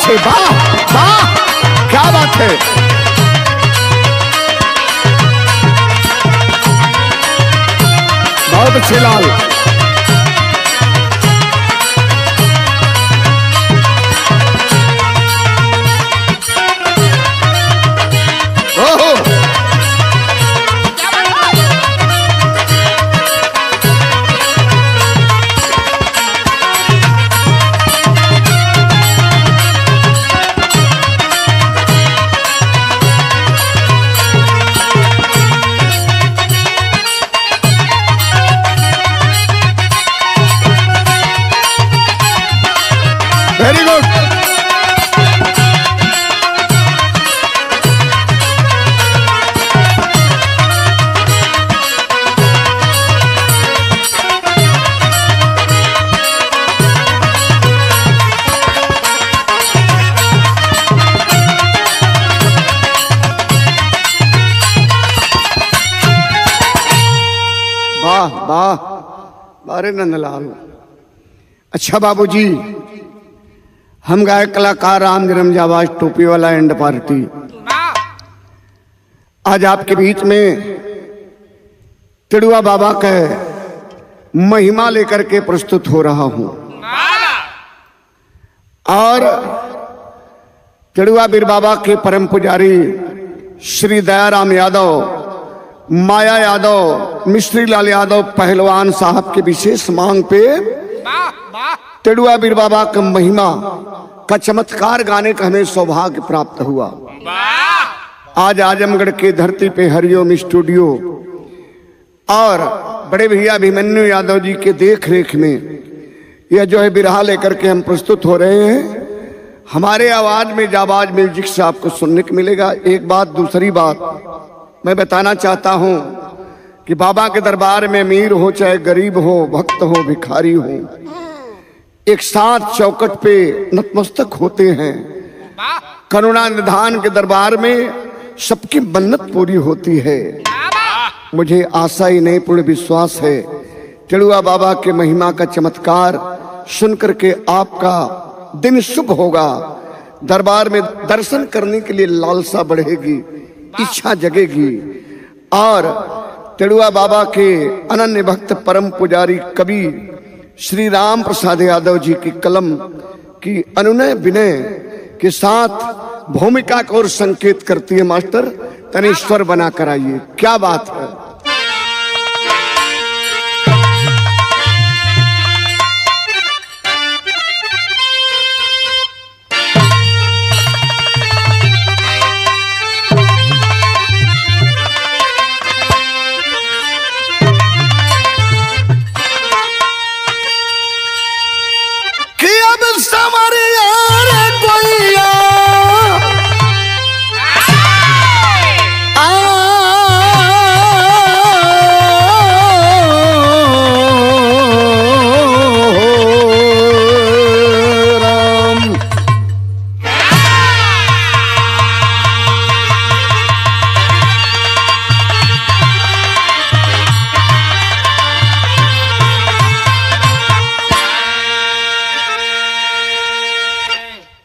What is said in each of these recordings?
अच्छे, वाह वाह, क्या बात है। बहुत अच्छे लाल। ओहो, वेरी गुड। वाह वाह, बारे नंदलाल। अच्छा बाबूजी, हम गायक कलाकार राम जन्म जाबाज टोपी वाला एंड पार्टी आज आपके बीच में तिड़ुआ बाबा का महिमा लेकर के प्रस्तुत हो रहा हूं। और तिड़ुआ बीर बाबा के परम पुजारी श्री दयाराम यादव, माया यादव, मिस्त्री लाल यादव पहलवान साहब के विशेष मांग पे तिड़ुआ बीर बाबा का महिमा का चमत्कार गाने का हमें सौभाग्य प्राप्त हुआ। आज आजमगढ़ के धरती पे हरिओम स्टूडियो और बड़े भैया अभिमन्यु यादव जी के देख रेख में यह जो है बिरहा लेकर के हम प्रस्तुत हो रहे हैं। हमारे आवाज में जाबाज म्यूजिक से आपको सुनने को मिलेगा। एक बात, दूसरी बात मैं बताना चाहता हूं कि बाबा के दरबार में अमीर हो चाहे गरीब हो, भक्त हो भिखारी हो, एक साथ चौकट पे नतमस्तक होते हैं। करुणा निधान के दरबार में सबकी मन्नत पूरी होती है। मुझे आशा ही नहीं पूर्ण विश्वास है तिड़ुआ बाबा के महिमा का चमत्कार सुनकर के आपका दिन शुभ होगा। दरबार में दर्शन करने के लिए लालसा बढ़ेगी, इच्छा जगेगी। और तिड़ुआ बाबा के अनन्य भक्त परम पुजारी कवि श्री राम प्रसाद यादव जी की कलम की अनुनय विनय के साथ भूमिका को और संकेत करती है। मास्टर तनेश्वर बना कर आइए, क्या बात है।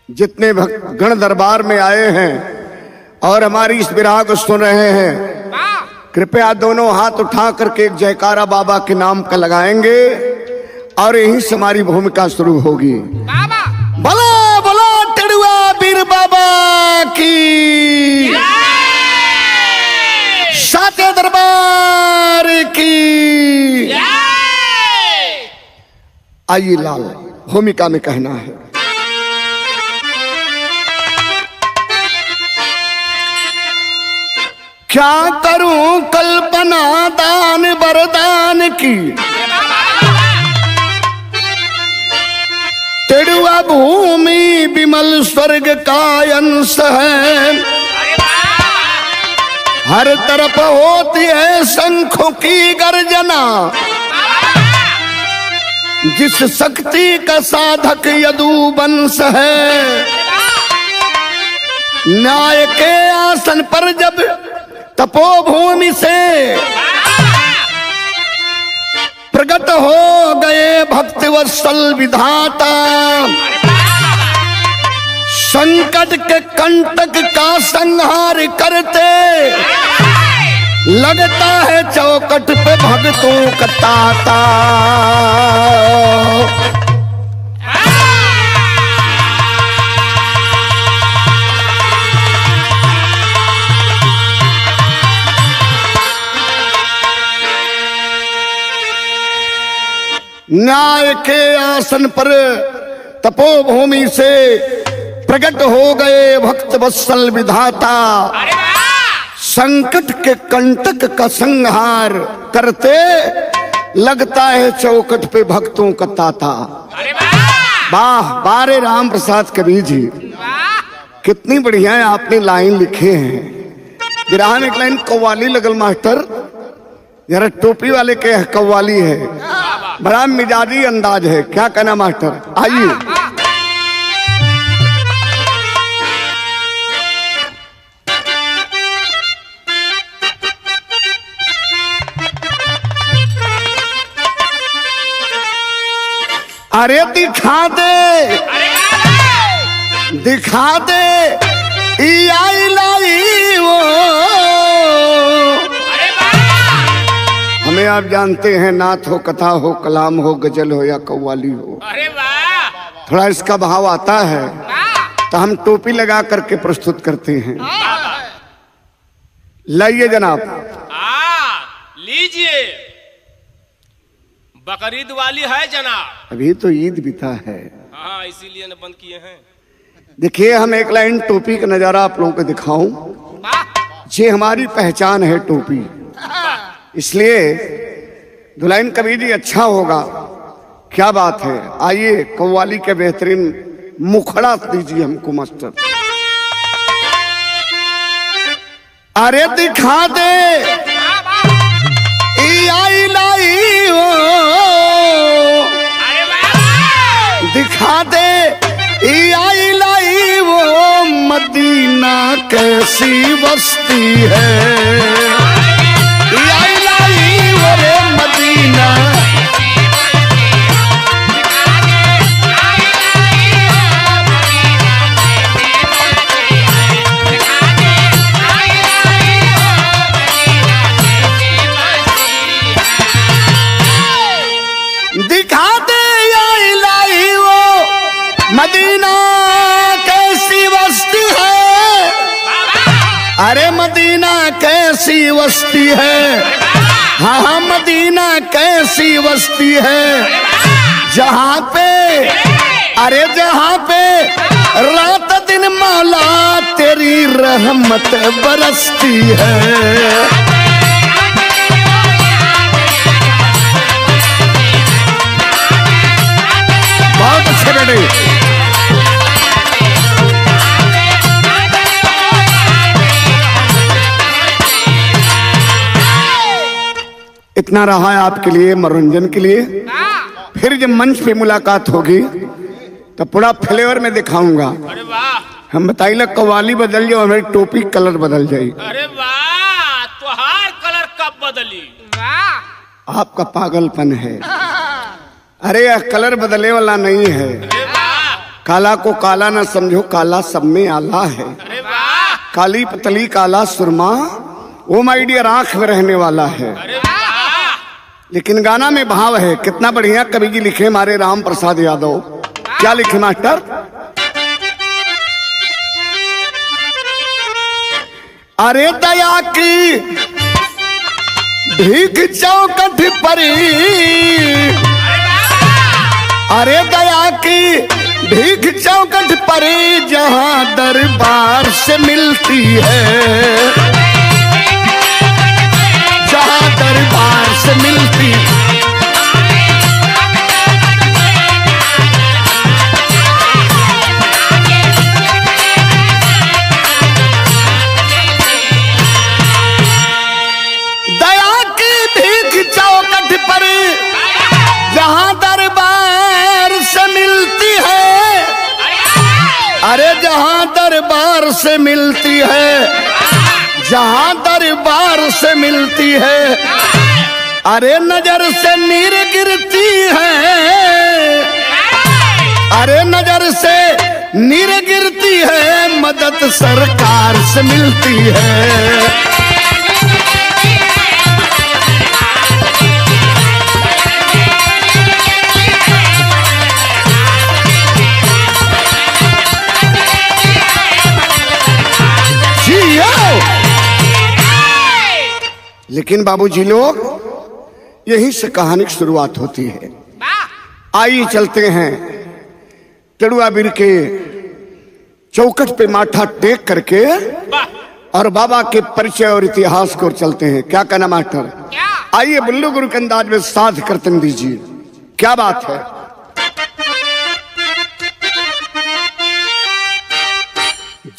जितने गण दरबार में आए हैं और हमारी इस विरह को सुन रहे हैं, कृपया दोनों हाथ उठा करके एक जयकारा बाबा के नाम का लगाएंगे और यहीं से हमारी भूमिका शुरू होगी। भला भला तिड़ुआ बीर बाबा की, साते दरबार की। आइए लाल, भूमिका में कहना है। क्या करूं कल्पना दान वरदान की, तिड़ुआ भूमि विमल स्वर्ग का अंश है। हर तरफ होती है शंखों की गर्जना, जिस शक्ति का साधक यदुवंश है। न्याय के आसन पर जब तपोभूमि से प्रकट हो गए भक्त वत्सल विधाता, संकट के कंटक का संहार करते लगता है चौकट पे भक्तों का ताता। न्याय के आसन पर तपोभूमि से प्रकट हो गए भक्त वत्सल विधाता। संकट के कंटक का संहार करते लगता है चौकट पे भक्तों का ताता। वाह बारे राम प्रसाद कबीर जी, कितनी बढ़िया है आपने लाइन लिखे हैं। विराम एक लाइन कव्वाली लगल मास्टर, जरा टोपी वाले के कव्वाली है, बड़ा मिजाजी अंदाज है। क्या कहना मास्टर, आइए। अरे दिखा दे दिखा दे आई लाई वो। हमें आप जानते हैं, नाथ हो, कथा हो, कलाम हो, गजल हो या कव्वाली हो, अरे वाह, थोड़ा इसका भाव आता है तो हम टोपी लगा करके प्रस्तुत करते हैं। लाइए जनाब, लीजिए। बकरीद वाली है जनाब। अभी तो ईद बीता है, हाँ इसीलिए न बंद किए हैं। देखिए हम एक लाइन टोपी का नजारा आप लोगों को दिखाऊं। ये हमारी पहचान है टोपी, इसलिए दुल्हन कबीर जी अच्छा होगा। क्या बात है, आइए कव्वाली के बेहतरीन मुखड़ा दीजिए हमको मास्टर। अरे दिखा दे आई लाई वो, दिखा दे आई लाई वो, मदीना कैसी बस्ती है। आई लाई वो रे मदीना, दिखा दे आई लाई वो मदीना कैसी बस्ती है। अरे मदीना कैसी बस्ती है, हाँ हाँ मदीना कैसी बस्ती है। जहाँ पे अरे जहाँ पे रात दिन मौला तेरी रहमत बरसती है। बहुत अच्छे बेटे, इतना रहा है आपके लिए मनोरंजन के लिए। फिर जब मंच पे मुलाकात होगी तो पूरा फ्लेवर में दिखाऊंगा। अरे वाह, हम बताइए कव्वाली बदल जाओ, हमारी टोपी कलर बदल जाए। अरे वाह, तुहार कलर कब बदली? वाह, आपका पागलपन है। अरे यह कलर बदलने वाला नहीं है। काला को काला ना समझो, काला सब में आला है। अरे वाह, काली पतली काला सुरमा, वो माय डियर आंख में रहने वाला है। अरे वाह, लेकिन गाना में भाव है। कितना बढ़िया कवि जी लिखे हमारे राम प्रसाद यादव। क्या लिखे मास्टर? अरे दया की भीख चौकट परी, अरे दया की भीख चौकट परी, जहां दरबार से मिलती है। जहां दरबार से मिलती, दया की भीख चौकट पर जहां दरबार से मिलती है। अरे जहां दरबार से मिलती है, जहां दरबार से मिलती है। अरे नजर से नीर गिरती है, अरे नजर से नीर गिरती है, मदद सरकार से मिलती है। लेकिन बाबूजी लोग, यहीं से कहानी की शुरुआत होती है। आइए चलते हैं टेड़ुआ बीर के चौखट पे माथा टेक करके और बाबा के परिचय और इतिहास को चलते हैं। क्या कहना मास्टर? आइए बुल्लू गुरु के अंदाज में साथ करतन दीजिए। क्या बात है?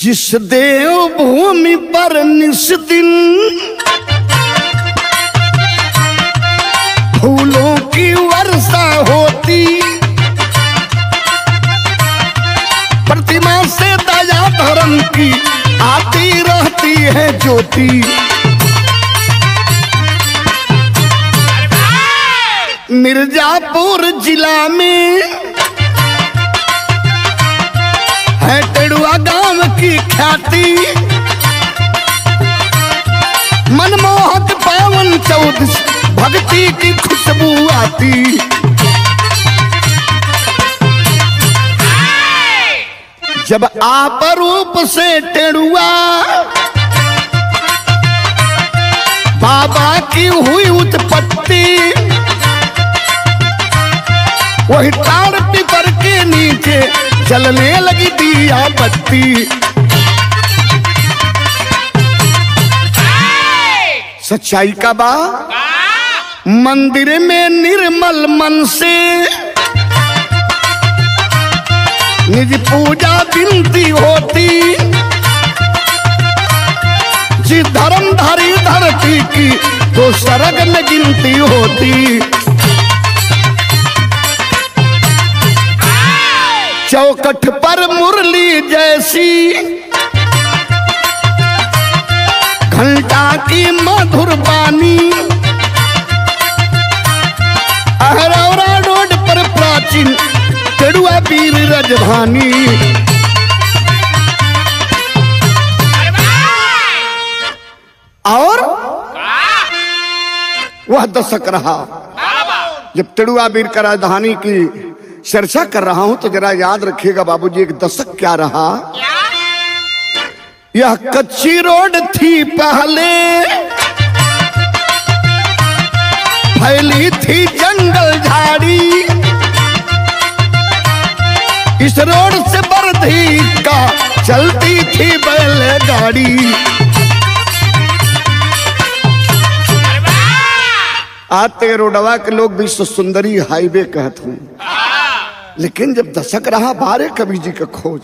जिस देव भूमि पर निस दिन फूलों की वर्षा होती, प्रतिमा से दया धर्म की आती रहती है ज्योति। मिर्जापुर जिला में है टेड़ुआ गांव की ख्याति, मनमोहक पावन चौदस भक्ति की खुशबू आती। जब आप रूप से टेड़ुआ बाबा की हुई उत्पत्ति, वही ताड़ पीपर के नीचे जलने लगी दिया बत्ती। सच्चाई का बा मंदिर में निर्मल मन से निज पूजा विनती होती, जिस धर्मधारी धरती की तो सरग में गिनती होती। चौखट पर मुरली जैसी घंटा की मधुर बानी, अहरौरा रोड पर प्राचीन टेड़ुआ बीर राजधानी। और वह दशक रहा जब टेड़ुआ बीर का राजधानी की चर्चा कर रहा हूं, तो जरा याद रखिएगा बाबूजी, एक दशक क्या रहा। यह कच्ची रोड थी पहले, फैली थी जंगल झाड़ी, इस रोड से बरधी का चलती थी बैलगाड़ी। आते रोडवा के लोग विश्व सुंदरी हाईवे कहते हूं, लेकिन जब दशक रहा बारे कवि जी का खोज,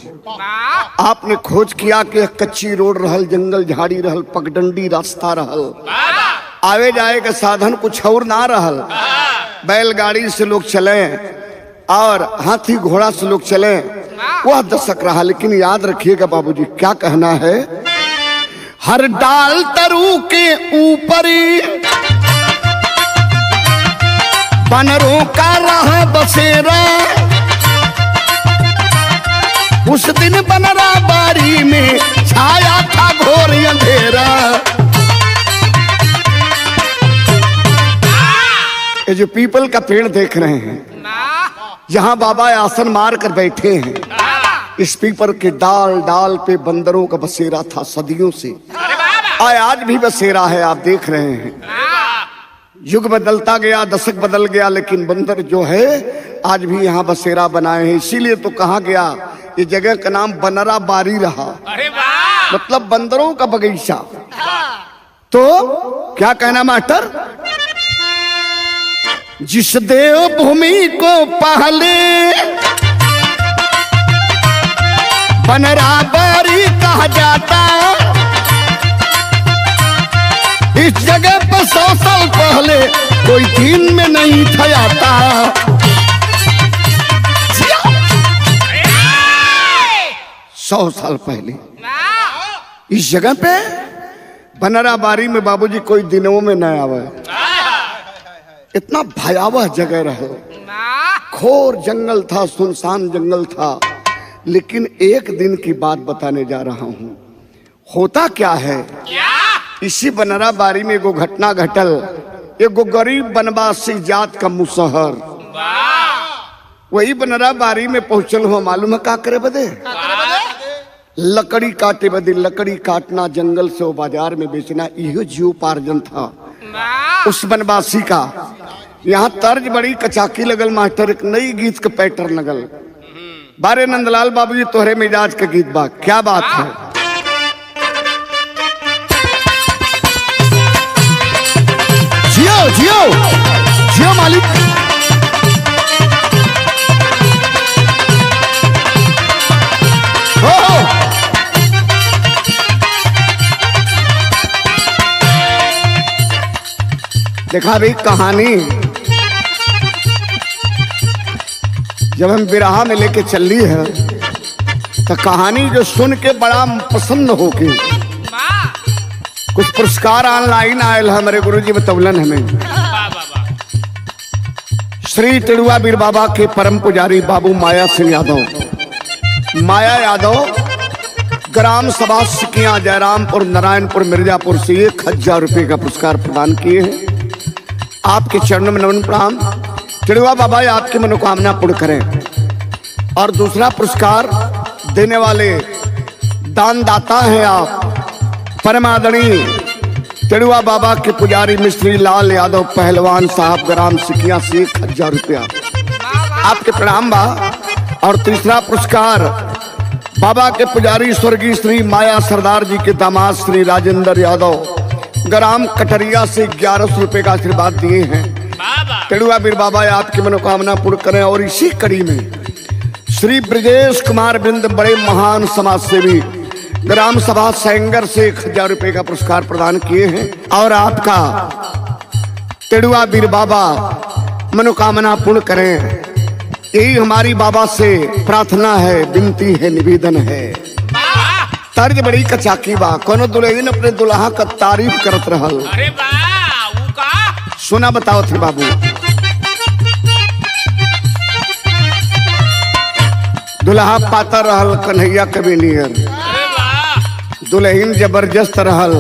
आपने खोज किया कि कच्ची रोड रहल, जंगल झाड़ी रहल, पगडंडी रास्ता रहल, आवे जाए का साधन कुछ और ना रहल। बैलगाड़ी से लोग चले और हाथी घोड़ा से लोग चले, वह दशक रहा। लेकिन याद रखिएगा बाबूजी, क्या कहना है। हर डाल तरू के ऊपर बनरों का रहा बसेरा, उस दिन बनरा बारी में छाया था घोर अंधेरा। ये जो पीपल का पेड़ देख रहे हैं, जहां बाबा आसन मार कर बैठे हैं, इस पीपल के डाल डाल पे बंदरों का बसेरा था सदियों से, आज भी बसेरा है। आप देख रहे हैं युग बदलता गया, दशक बदल गया, लेकिन बंदर जो है आज भी यहाँ बसेरा बनाए हैं। इसीलिए तो कहा गया ये जगह का नाम बनरा बारी रहा। अरे वाह, मतलब बंदरों का बगीचा। तो क्या कहना मास्टर। जिस देव भूमि को पहले बनरा बारी कहा जाता, इस जगह पर 100 साल पहले कोई दिन में नहीं था आता। 100 साल पहले इस जगह पे बनरा बारी में बाबूजी कोई दिनों में न आवे। इतना भयावह जगह रहे, घोर जंगल था, सुनसान जंगल था, लेकिन एक दिन की बात बताने जा रहा हूं। होता क्या है, क्या? इसी बनरा बारी में एगो घटना घटल। एगो गरीब बनवासी जात का मुसहर वाह, वही बनरा बारी में पहुंचल हो। मालूम है का करे बदे? लकड़ी काटे बदे। लकड़ी काटना, जंगल से वो बाजार में बेचना, यही जीवोपार्जन था उस बनवासी का। यहाँ तर्ज बड़ी कचाकी लगल मास्टर, एक नई गीत का पैटर्न लगल। बारे नंदलाल बाबूजी तोहरे मिजाज का गीत बा, क्या बात है। जियो जियो जियो मालिक। हो देखा भाई कहानी, जब हम बिरहा में लेके चल रही है तो कहानी जो सुन के बड़ा पसंद होके कुछ पुरस्कार ऑनलाइन आयल है। हमारे गुरुजी बतौलन हमें। वाह, वाह, वाह। श्री टिड़ुआ बीर बाबा के परम पुजारी बाबू माया सिंह यादव, माया यादव, ग्राम सभा सिकिया, जयरामपुर, नारायणपुर, मिर्जापुर से 1000 रुपये का पुरस्कार प्रदान किए हैं। आपके चरणों में नमन प्रणाम। टिड़ुआ बाबा आपकी मनोकामना पूर्ण करें। और दूसरा पुरस्कार देने वाले दानदाता हैं आप, परम आदरणीय टिड़ुआ बाबा के पुजारी मिस्त्री लाल यादव पहलवान साहब, ग्राम सिकिया से 1000 रुपया आपके प्रणाम बा। और तीसरा पुरस्कार बाबा के पुजारी स्वर्गीय श्री माया सरदार जी के दामाद श्री राजेंद्र यादव, ग्राम कटरिया से 1100 रुपये का आशीर्वाद दिए हैं। टिड़ुआ बीर बाबा आपकी मनोकामना पूर्ण करें। और इसी कड़ी में श्री ब्रजेश कुमार बिंद, बड़े महान समाज सेवी, ग्राम सभा सेंगर से 1000 रुपये का पुरस्कार प्रदान किए हैं। और आपका टिड़ुआ बीर बाबा मनोकामना पूर्ण करें, यही हमारी बाबा से प्रार्थना है, विनती है, निवेदन है। तर्ज बड़ी कचाकी बा। कोनो दुल्हन अपने दुल्हा का तारीफ करत रहल। अरे वाह, वो का सुना बताओ थे बाबू। दुल्हा पाता रहल, कन्हैया कभी नियर। अरे वाह, दुल्हन जबरदस्त रहल,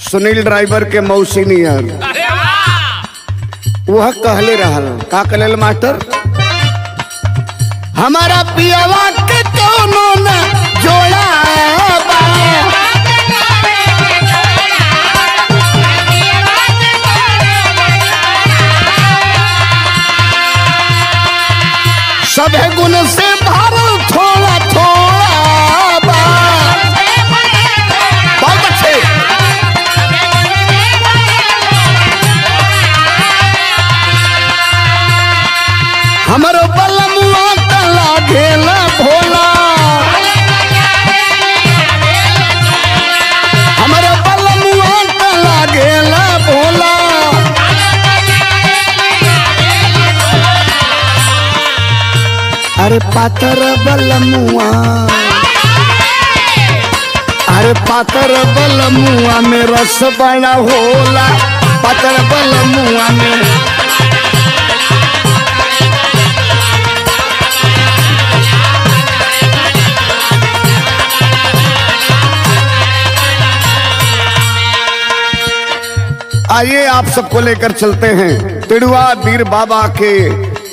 सुनील ड्राइवर के मौसी नियर। अरे वाह, वह कहले रहल, का कहले मास्टर? हमारा पियावा के कोनो न जोड़ा बा। सभे गुण से भरल थोड़ा थोड़ा बा। बहुत अच्छे। हमारो बलमुआ तला घेला भोला, हमारो बलमुआ तला घेला भोला। अरे पातर बलमुआ, अरे पातर बलमुआ में रस बड़ा होला। पातर बलमुआ में आइए आप सबको लेकर चलते हैं टिड़ुआ बीर बाबा के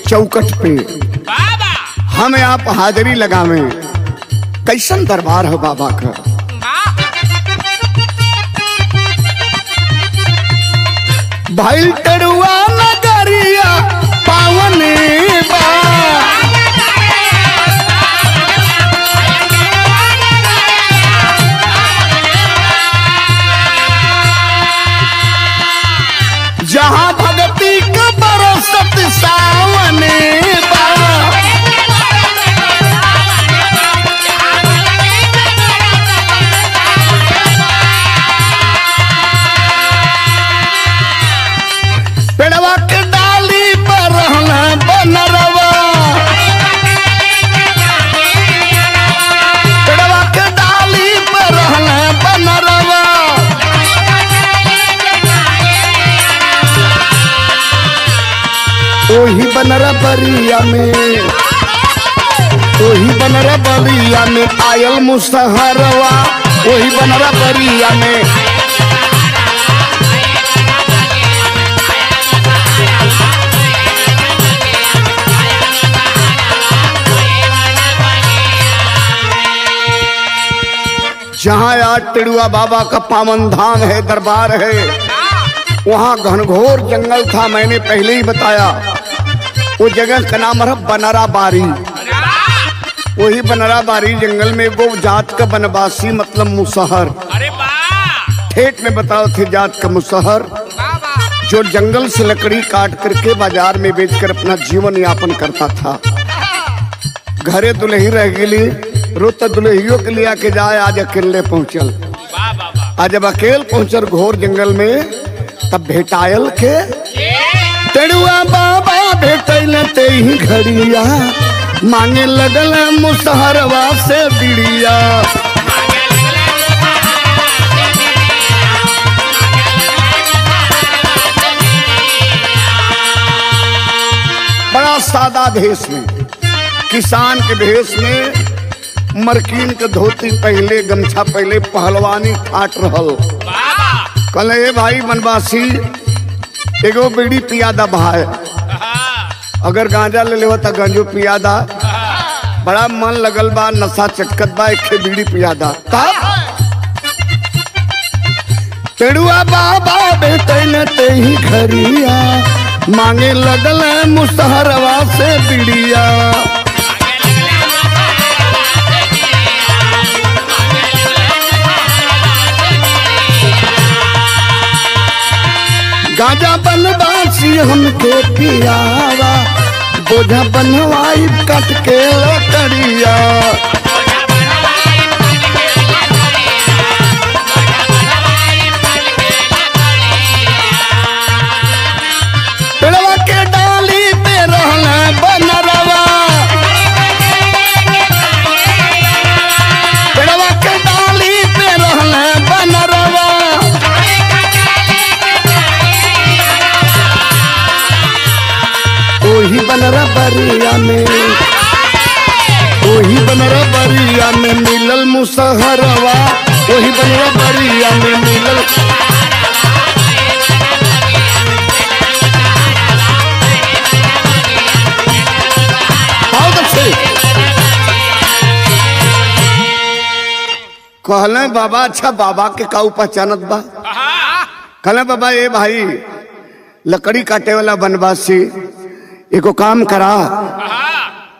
चौकट पे। बाबा हम आप हाजिरी लगावे। कैसन दरबार है बाबा का। भाई टिड़ुआ नगरिया पावनी बा। जहाँ भगती का बरसत सावन बा। पेड़वा के डाली पर रहना बनरवा। पेड़वा के डाली पर रहना बनरवा। ओही बनरा बरिया में, वही बनरा बरिया में आयल मुसहरवा, वही बनरा बरिया में। जहाँ आज टेड़ुआ बाबा का पावन धाम है, दरबार है, वहाँ घनघोर जंगल था। मैंने पहले ही बताया, वो जगह का नाम है बनरा बारी। वही बनरा बारी जंगल में वो जात का बनवासी मतलब मुसहर, अरे वाह, ठेठ में बताओ थे जात का मुसहर, जो जंगल से लकड़ी काट करके बाजार में बेचकर अपना जीवन यापन करता था। घरे दुल्ही रह गई, रोत दुल्हियों के लिए आके जाए, आज अकेले पहुंचल। वाह वाह वाह। आज जब अकेले पहुंचल घोर जंगल में, तब भेटायल के टेड़ुआ बाबा भेटल ते ही घड़िया, मांगे लगल मुसहरवा से बिड़िया। बड़ा सादा भेष में, किसान के भेष में, मरकीन के धोती पहले, गमछा पहले, पहलवानी ठाट रहल। कले भाई बनवासी एगो बीड़ी पियादा भाई, अगर गांजा ले लेवा तो गांजो पियादा। बड़ा मन लगल बा, नशा चटकत बा, एक बीड़ी पियादा। टेड़ुआ बाबा बेटन ते ही घरिया, मांगे लगल मुसहरवा से बिड़िया। गाजा बनवासी हमके पियावा, बोझा बनवाई कट के लकड़िया। पेड़वा के डाली पे रहना बनरवा, पेड़वा के डाली पे रहना बनरवा। वही बनरा बरिया में, वही बनरा बरिया में मिलल मुसहरवा, वही बनरा बरिया में मिलल। कहले बाबा, अच्छा बाबा के का पहचानत बा? कहले बाबा ए भाई लकड़ी काटे वाला बनवासी, एको काम करा,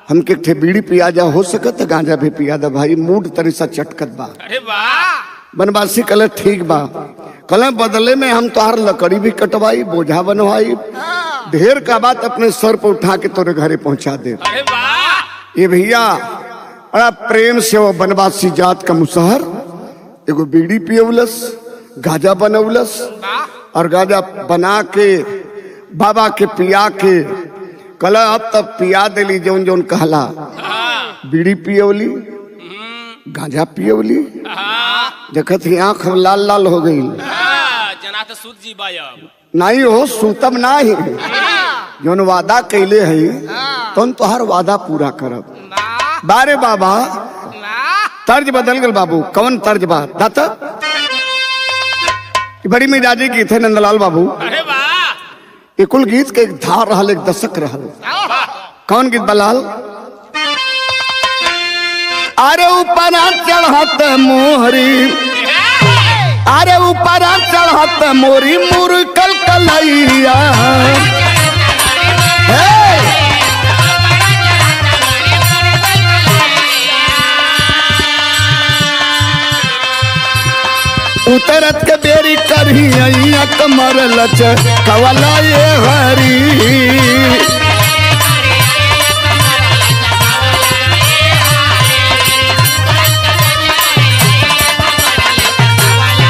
हमके थे बीड़ी पिया जा, हो सकत गांजा भी पिया दा भाई, मूड तरी सा चटकत बा। अरे वाह। बनवासी कहले ठीक बा। कहले बदले में हम तोहार लकड़ी भी कटवाई, बोझा बनवाई, ढेर का बात अपने सर पर उठा के तोरे घरे पहुंचा दे। अरे वाह। ये भैया बड़ा प्रेम से वो बनवासी जात का मुसहर एगो बीड़ी पियवलस, गाजा बनवलस, और गाजा बना के बाबा के पिया के कला अब तब पिया दिली जौन जौन कहला। बीड़ी पियवली, गांजा पियवली, देखत ही आंख लाल लाल हो गई। जना तो सूत जी बायब नहीं हो सूतम ना ही, जौन वादा कैले है तुम तोहार वादा पूरा करब। बारे बाबा तर्ज बदल गल बाबू। कौन तर्ज बा दाता? बड़ी मिजाजी की थे नंदलाल बाबू। अरे वाह। ये कुल गीत के एक धार रहल, एक दशक रहल। कौन गीत बलाल? अरे ऊपर चढ़त मोहरी, अरे ऊपर चढ़त मोरी मुरकल कलैया। उतरत के बेरी करही अइया कमर लच कवला ये हरी।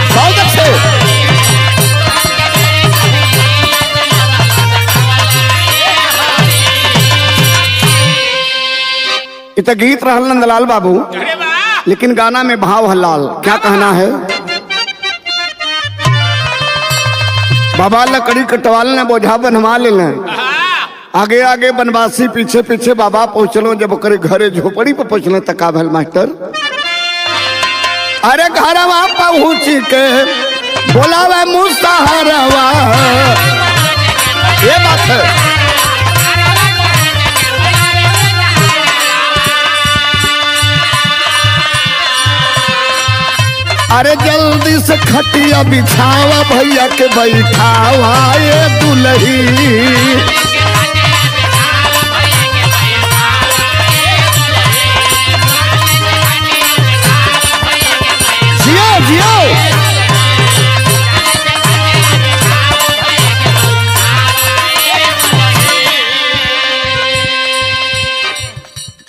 बहुत अच्छे। इत गीत रहल नंदलाल बाबू, लेकिन गाना में भाव हलाल। क्या कहना है? बाबा लकड़ी कटवाल ने बोझा बनवा ले, आगे आगे बनवासी पीछे पीछे बाबा पहुंचलो। जब ओकरे घरे झोपड़ी पर पहुंचल त का भेल मास्टर? अरे घरवा पहुंच के बोलावे मुसहरवा। ये बात है। अरे जल्दी से खटिया बिछावा भैया के बैठावा ये दुल्ही। जियो जियो।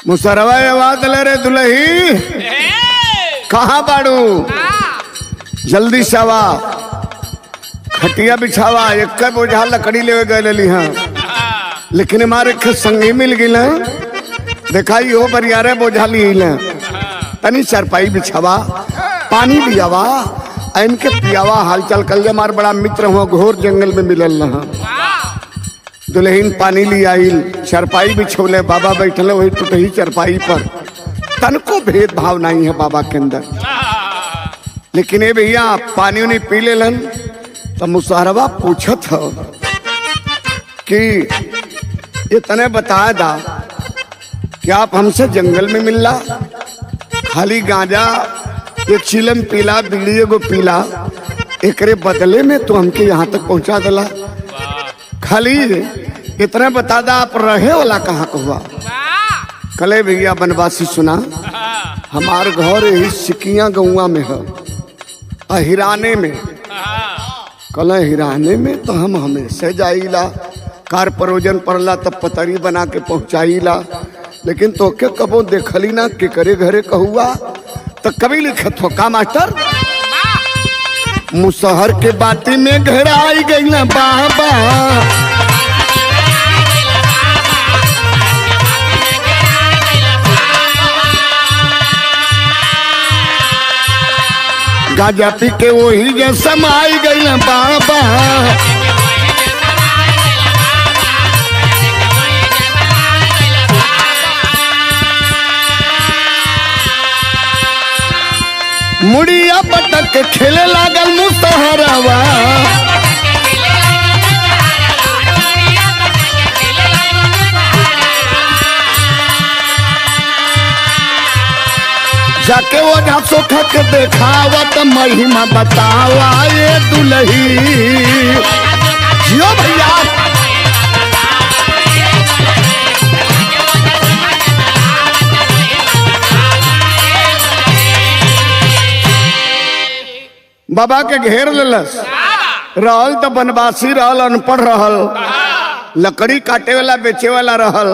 मुसहरवा आवाज ले रे दुल्ही, कहाँ बाड़ू? जल्दी से आवा, खटिया बिछावा। एक बोझा लकड़ी ले गए हाँ, लेकिन हमारे संगी मिल गई ना। दिखाई हो बरियारे बोझा ली तनी चारपाई बिछावा, पानी लियावा, इनके पियावा। हालचाल कल हमारे बड़ा मित्र हुआ घोर जंगल में मिलल रहा। दुल्हन पानी ली आइल, चारपाई बिछोले, बाबा बैठले वही टूटही चारपाई पर। तनको भेदभाव नहीं है बाबा के अंदर। लेकिन ये भैया पानी उन्हीं पी लेलन तो मुसहरवा पूछत हो कि ये तने बताया दा कि आप हमसे जंगल में मिलला, खाली गांजा एक चिलम पीला, बीड़ी एगो पीला, एकरे बदले में तो हमके यहाँ तक पहुँचा दिला। खाली इतना बता दा आप रहे वाला कहाँ को हुआ? कले भैया बनवासी सुना, हमार घर यही सिकिया गौवा में है, हिराने में। कल हिराने में तो हम हमेशा जाइला, कार परोजन पड़ला तब पतरी बना के पहुँचाइला। लेकिन तो के कबो देखली ना के करे घरे कहुआ तो कभी लिखत हो का मास्टर? मुसहर के बाती में घेराई गई ना बाबा। गाजा पी के वही जे समाई गई ना बाबा। मुड़िया पटक के खेले लागल मुसहरवा। जाके वो झांसो खक देखावत महिमा बतावा ये दुल्ही। जियो भैया। बाबा के घेर लेलस। रहल तो बनवासी रहल, अनपढ़ रहल, लकड़ी काटे वाला बेचे वाला रहल।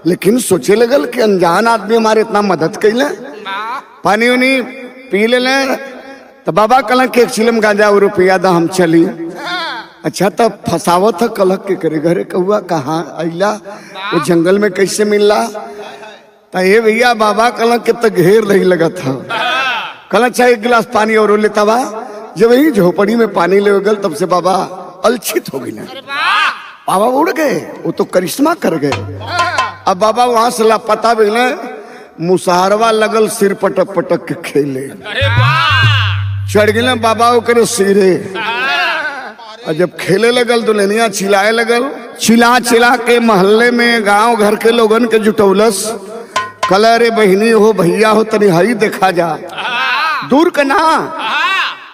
लेकिन सोचे लगल कि अनजान आदमी हमारे इतना मदद कैले, पानी उनी पी ले। तो बाबा कल के एक चिलम गांजा और रुपया दा हम चली। अच्छा तब फसावत कल के करे घरे कहुआ कहाँ अला, वो जंगल में कैसे मिलला? तो ये भैया बाबा कल के तो घेर नहीं लगा था। कल चाहे एक गिलास पानी और लेता बा। जब वही झोपड़ी में पानी ले गल तब से बाबा अलछित हो गई ना। बाबा उड़ गए, वो तो करिश्मा कर गए। अब बाबा वहां से लापता भइले। मुसहरवा लगल सिर पटक पटक के खेले, चढ़ गए बाबा ओकरे सिरे। और जब खेले लगल दुल्हनिया चिल्लाए लगल। चिल्ला चिल्ला के मोहल्ले में गांव घर के लोगन के जुटौलस। कल रे बहनी हो भैया हो तनी हई देखा जा, दूर का ना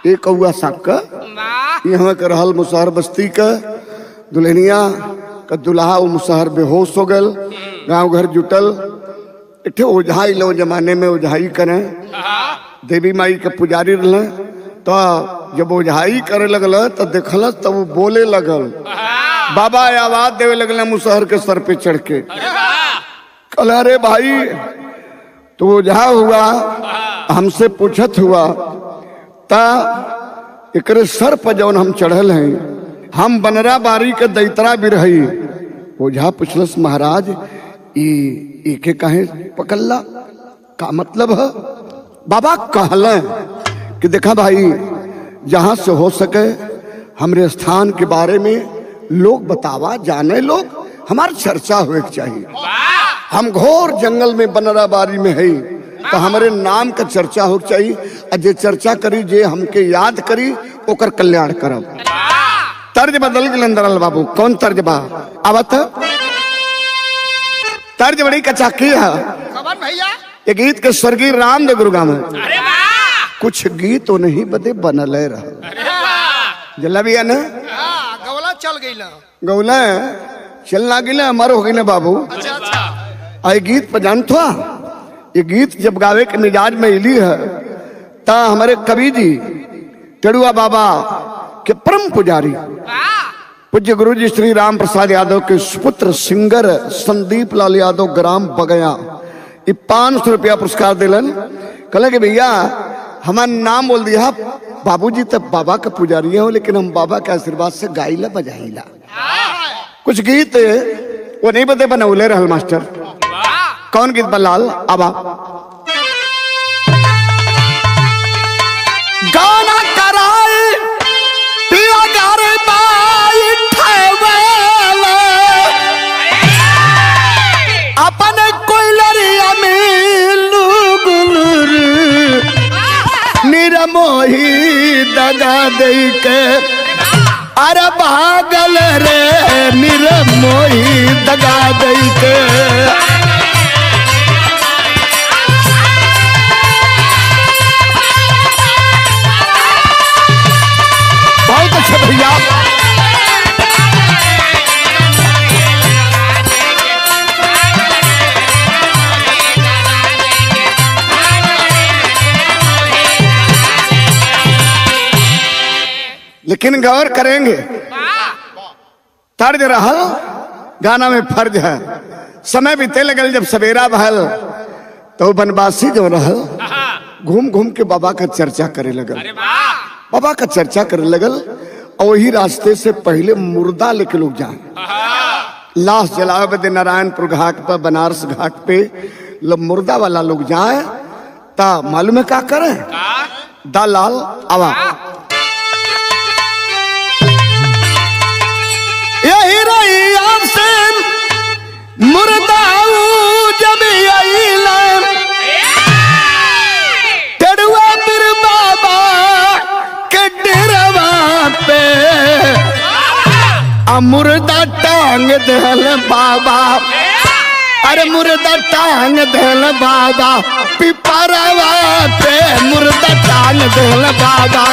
एक कौआ साक का यहाँ के रहल मुसहर बस्ती का। दुल्हनिया का दुल्हा वो मुसहर बेहोश हो गल। गांव घर जुटल, इठे ओझाई लो जमाने में ओझाई करें, देवी माई के पुजारी रहे। तो जब ओझाई करे लगल तो देखल तब वो बोले लगल। बाबा आवाज देवे लगल मुसहर के सर पे चढ़ के। कल अरे भाई तो ओझा हुआ हमसे पूछत हुआ ता एकरे सर पर जौन हम चढ़ल हैं हम बनरा बारी के दैतरा भी रही। ओझा पूछलस महाराज इके काहे पकड़ला, का मतलब है? बाबा कहल कि देखा भाई जहां से हो सके हमरे स्थान के बारे में लोग बतावा, जाने लोग हमार चर्चा होए के चाहिए। वाह हम घोर जंगल में बनराबारी में है तो हमारे नाम का चर्चा हो के चाहिए। और जे चर्चा करी जे हमके याद करी ओकर कल्याण करब। तर्ज बदल गए नंदलाल बाबू। कौन तर्ज बा आवत? तर्ज बड़ी कचा की है भैया ये गीत के स्वर्गीय रामदेव गुरुगाम है। अरे वाह कुछ गीत तो नहीं बदे बनल रहा अरे वाह जला भी है ना गवला चल गई ना। गौला चलना गिला मर हो गई ना बाबू। अच्छा अच्छा आई गीत पर जान था ये गीत जब गावे के मिजाज में इली है ता हमारे कवि जी टेड़ुआ बाबा के परम पुजारी पूज्य गुरु जी श्री राम प्रसाद यादव के सुपुत्र सिंगर संदीप लाल यादव ग्राम बगया ये 500 रुपया पुरस्कार दिलन। कहले कि भैया हमारा नाम बोल दिया बाबूजी तब बाबा का पुजारी हो लेकिन हम बाबा के आशीर्वाद से गाइला बजाइला। कुछ गीत वो नहीं बते बनौले रहल मास्टर। कौन गीत बलाल आबा गाना कराए पिया गारे बाई ठेवेला अपने कोइलरिया मिलू गुलर निरमोही दगा दे के अरे भागल रे निरमोही दगा दे के। बहुत अच्छा भैया लेकिन गौर करेंगे तर्ज रहल गाना में फर्ज है। समय बीते लगल जब सवेरा बहल तो बनवासी जो रहल घूम घूम के बाबा का चर्चा करे लगल। अरे वाह बाबा का चर्चा करे लगल और वही रास्ते से पहले मुर्दा लेके लोग जाए लाश जलावे बदे नारायणपुर घाट पर बनारस घाट पे लो मुर्दा वाला लोग जाए ता मालूम है क्या करे दालाल आवा यही रैया से मुर्दा जब आइला टेड़ुआ बिर बाबा के डेरवा पे मुर्दा टांग दहल बाबा अरे मुर्दा टांग दहल बाबा पिपरवा पे मुर्दा टांग दहल बाबा।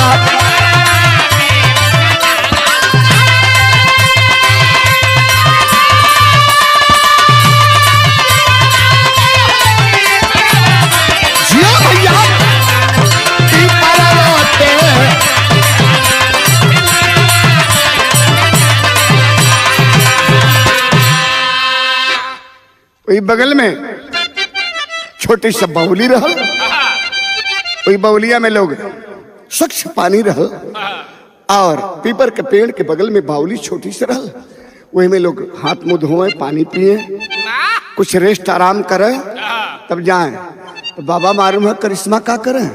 वही बगल में छोटी सी बाउली रहल वही बाउलिया में लोग स्वच्छ पानी रहल और पीपर के पेड़ के बगल में बाउली छोटी सी रहल वही में लोग हाथ मुंह धोए पानी पिए कुछ रेस्ट आराम करे तब जाए। तो बाबा मालूम है करिश्मा का करे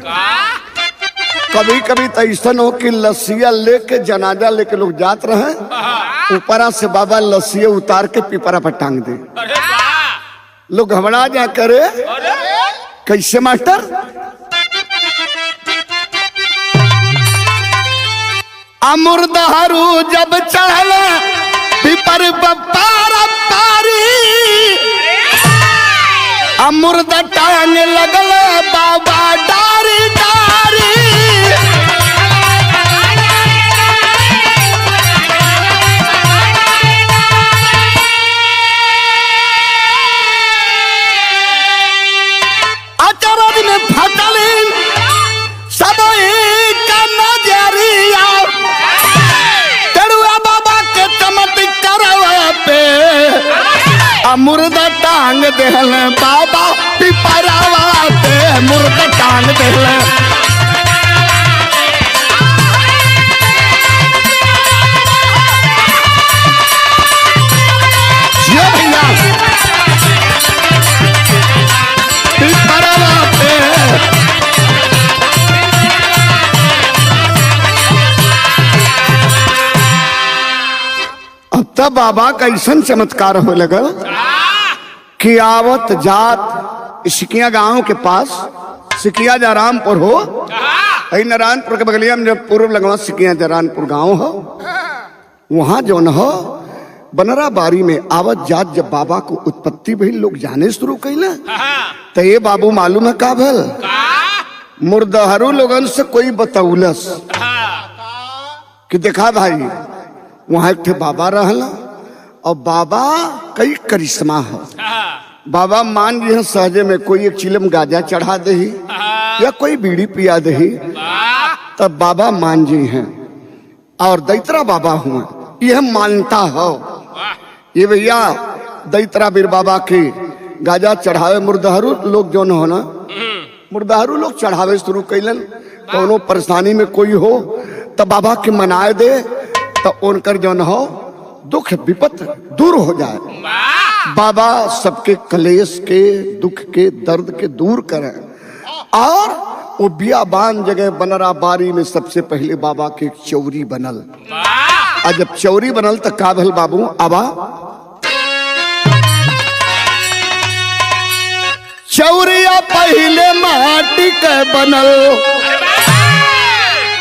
कभी कभी तो ऐसा हो कि लस्सिया लेके जनाजा लेके लोग जात रहे ऊपरा से बाबा लस्सिया उतार के पीपरा पर टांग दे लोग घबरा जा करे कैसे मास्टर मुर्दारू जब चढ़ल पीपर पार पारी मुर्दा टांग लगल बाबा डारी डारी अचरज में फटली सब का नजरिया टेड़ुआ बाबा के चमत्कारवा पे मुर्दा टांग देहल बाबा पिपरावा पे मुर्दा टांग देहल। भैया पिपरावा पे अब तो तब बाबा का ऐसा चमत्कार हो लगल कि आवत जात सिकिया गांव के पास, सिकिया जयरामपुर हो, नारायणपुर के बगलिया में जब पूर्व लगवा सिकिया जयरामपुर गांव हो, वहां जो न हो बनरा बारी में आवत जात जब बाबा को उत्पत्ति भई लोग जाने शुरू कैले, तो ये बाबू मालूम है का भल मुर्दहरू लोगन से कोई बतौलस कि देखा भाई वहां एक थे बाबा रहला और बाबा कई करिश्मा हो। बाबा मान जी सहजे में कोई एक चिलम गाजा चढ़ा दे या कोई बीड़ी पिया दे तब बाबा मान जी हैं और दैत्रा बाबा हुआ, यह मानता हो। ये भैया दैत्रा बीर बाबा के गाजा चढ़ावे मुर्दहरू लोग जो न हो ना, मुर्दहरू लोग चढ़ावे शुरू कैलन, कोनो परेशानी में कोई हो तब बाबा के मनाए दे तो उनकर जो न हो दुख विपत दूर हो जाए। बाबा सबके कलेश के दुख के दर्द के दूर करें। और वो बियाबान जगह बनरा बारी में सबसे पहले बाबा के चौरी बनल, और जब चौरी बनल तो का भल बाबू आबा चौरिया पहले माटी के बनल,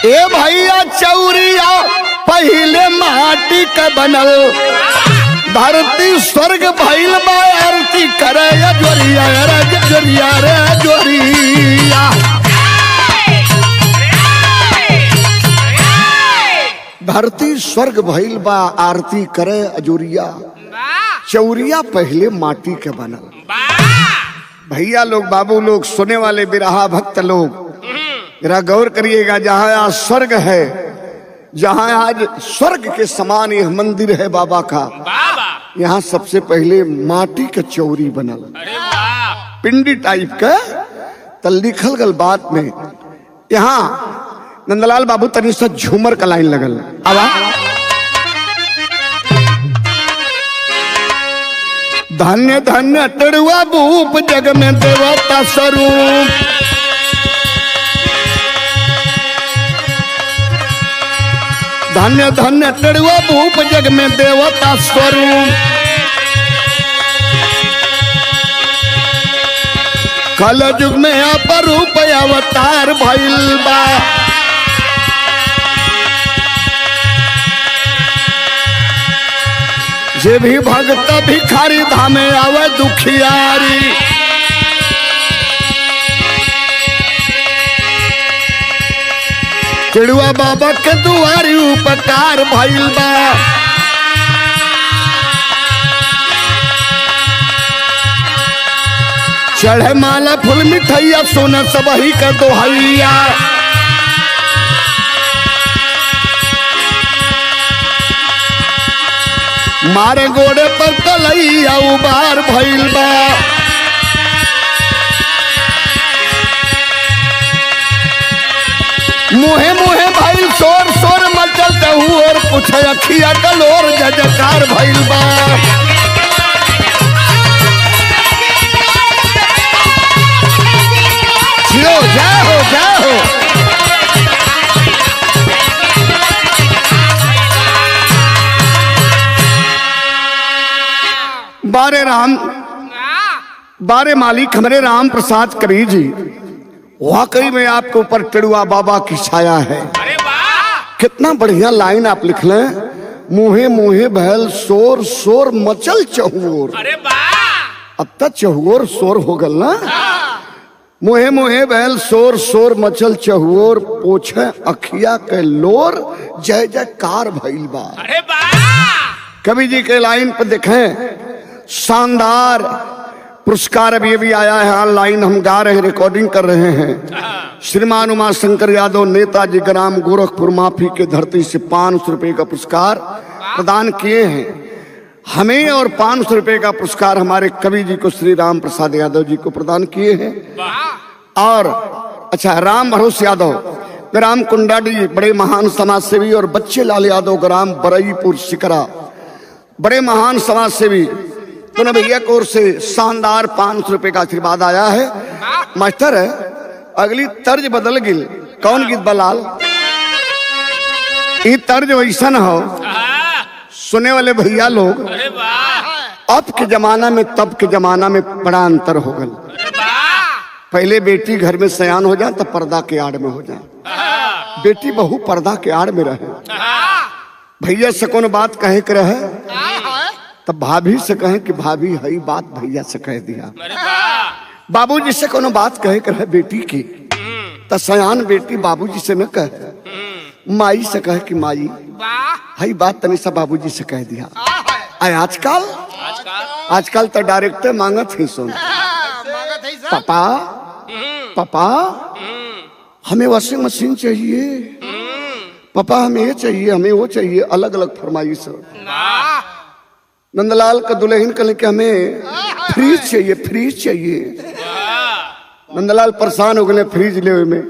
ए भैया चौरिया पहले माटी के बनल, धरती स्वर्ग भइल बा आरती करे जोरिया रे जोरिया रे जोरिया। धरती स्वर्ग भइल बा आरती करे अजोरिया, चौरिया पहले माटी के बनल। भैया लोग बाबू लोग सुने वाले बिरहा भक्त लोग जरा गौर करिएगा, जहां आज स्वर्ग है, जहां आज स्वर्ग के समान यह मंदिर है बाबा का, यहाँ सबसे पहले माटी का चौरी बनल, पिंडी टाइप का। तो लिखल गल बात में यहाँ नंदलाल बाबू तनी सा झूमर का लाइन लगल, आवा धन्य धन्य टड़ुआ भूप जग में देवता स्वरूप, धन्य धन्य टड़ुआ भूप जग में देवता स्वरूप, कल युग में अपरूप अवतार भइल बा, जे भी भक्त भिखारी धामे आवे दुखियारी, चिड़ुआ बाबा के दुआरी उपकार भइल बा, चढ़े माला फूल मिठैया सोना सबही का दोहैया, मारे गोड़े पर तलैया उबार भइल बा, मुहे मुहे भइल शोर शोर मचल दहू और पूछ अखिया कलोर जजकार भइल बा, जियो जय हो जय हो। बारे राम बारे मालिक हमारे राम प्रसाद कबीर जी, वाकई में आपके ऊपर टिड़ुआ बाबा की छाया है। अरे वाह, कितना बढ़िया लाइन आप लिख लें, मुहे मुहे बहल शोर शोर मचल चहुओर। अरे वाह, अब तक चहुओर शोर हो गल ना, मुहे मुहे बहल शोर शोर मचल चहुओर, पोछे अखिया के लोर जय जयकार भइल बा। अरे वाह, कवि जी के लाइन पर देखें, शानदार पुरस्कार अभी आया है, ऑनलाइन हम गा रहे हैं, रिकॉर्डिंग कर रहे हैं। श्रीमान उमा शंकर यादव नेताजी ग्राम गोरखपुर माफी के धरती से 500 रुपए का पुरस्कार प्रदान किए हैं हमें, और 500 रुपए का पुरस्कार हमारे कवि जी को श्री राम प्रसाद यादव जी को प्रदान किए हैं। और अच्छा, राम भरोस यादव ग्राम कुंडाडी बड़े महान समाज सेवी, और बच्चे लाल यादव ग्राम बरईपुर सिकरा बड़े महान समाज सेवी, दोनों भैया की ओर से शानदार 500 रुपए का आशीर्वाद आया है। मास्टर है, अगली तर्ज बदल गिल, कौन गीत बलाल? ये तर्ज वैसा न हो, सुने वाले भैया लोग, अरे वाह अब के जमाना में तब के जमाना में बड़ा अंतर हो गल। अरे वाह पहले बेटी घर में सयान हो जाए तो पर्दा के आड़ में हो जाए, बेटी बहू पर्दा के आड़ में रहे। भैया से कोनो बात कहे के रहे तब भाभी से कहे कि भाभी हई बात भैया से कह दिया। अरे वाह बाबूजी से कोनो बात कहे के रहे बेटी की तो सयान बेटी बाबूजी से न कहे, माई से कहे कि माई हई बात तनी सा बाबूजी से कह दिया। आजकल आजकल तो डायरेक्टर मांगत ही सुन, पापा पापा हमें वॉशिंग मशीन चाहिए, पापा हमें ये चाहिए, हमें वो चाहिए, अलग अलग फरमाइश। नंदलाल का दुल्हन कल के हमें फ्रीज चाहिए, फ्रीज चाहिए। नंदलाल परेशान हो गए फ्रीज ले में,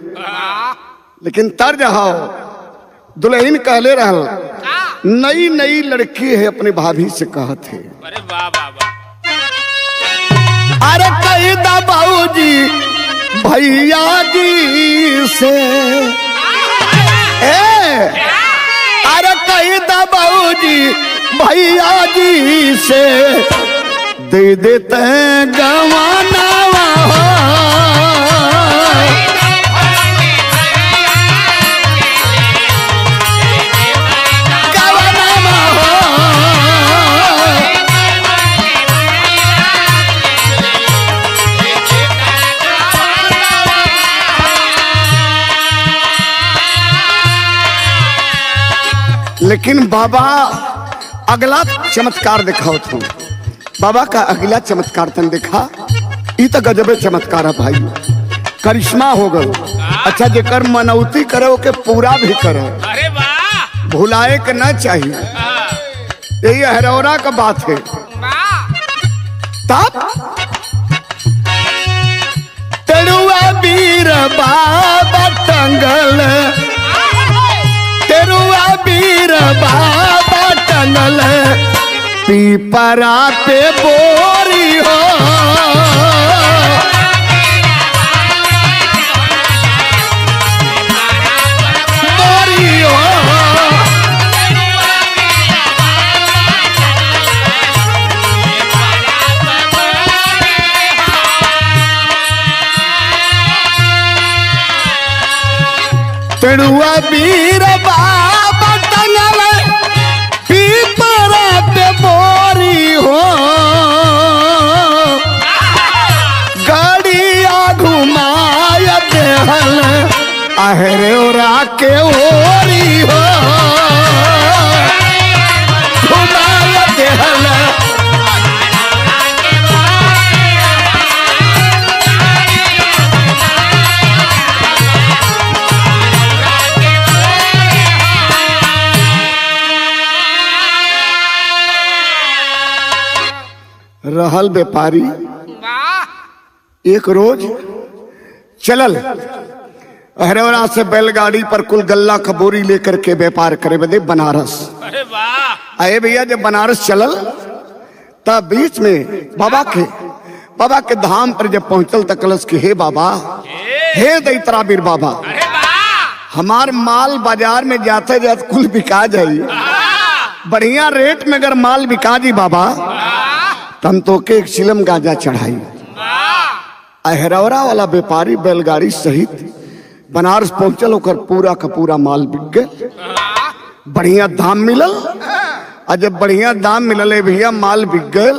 लेकिन तर्ज हाओ दुल्हन कहले रहल नई नई लड़की है अपने भाभी से कहत है। अरे वाह वाह वाह अरे कही दा बाबूजी भैया जी से, अरे कही दा बाबूजी भैया जी से दे देते हैं गवाना लेकिन बाबा अगला चमत्कार दिखाओ तुम। बाबा का अगला चमत्कार तुम देखा, ये तो गजबे चमत्कार है भाई, करिश्मा हो गल। अच्छा जेकर मनौती करे के पूरा भी करे, अरे वाह भुलाए के ना चाहिए, यही हरौरा का बात है। तब तेरुआ वीर बाबा टंगल, तेरुआ वीर बाबा टंगल पीपरा पे बोरी हो, बोरी हो। तेरुआ वीर बाबा टंगल पीपरा पे बोरी हो, गाड़िया घुमाया देहल अहरे ओरा के ओरी हो, घुमाया देहल रहल व्यापारी। एक रोज चलल हरौरा से बैलगाड़ी पर कुल गल्ला खबोरी लेकर के व्यापार करे बदे बनारस। अरे वाह आए भैया जब बनारस चलल तब बीच में बाबा के धाम पर जब पहुंचल तक कलश के हे बाबा, हे दैत्रा वीर बाबा, अरे वाह हमार माल बाजार में जाते जाते कुल बिका जाई, बढ़िया रेट में अगर माल बिका जी बाबा तम तो के एक चिलम गांजा चढ़ाई। अहरौरा वाला व्यापारी बैलगाड़ी सहित बनारस पहुंचल, ओकर पूरा का पूरा माल बिक गए, बढ़िया दाम मिलल। और जब बढ़िया दाम मिलल भैया माल बिक गए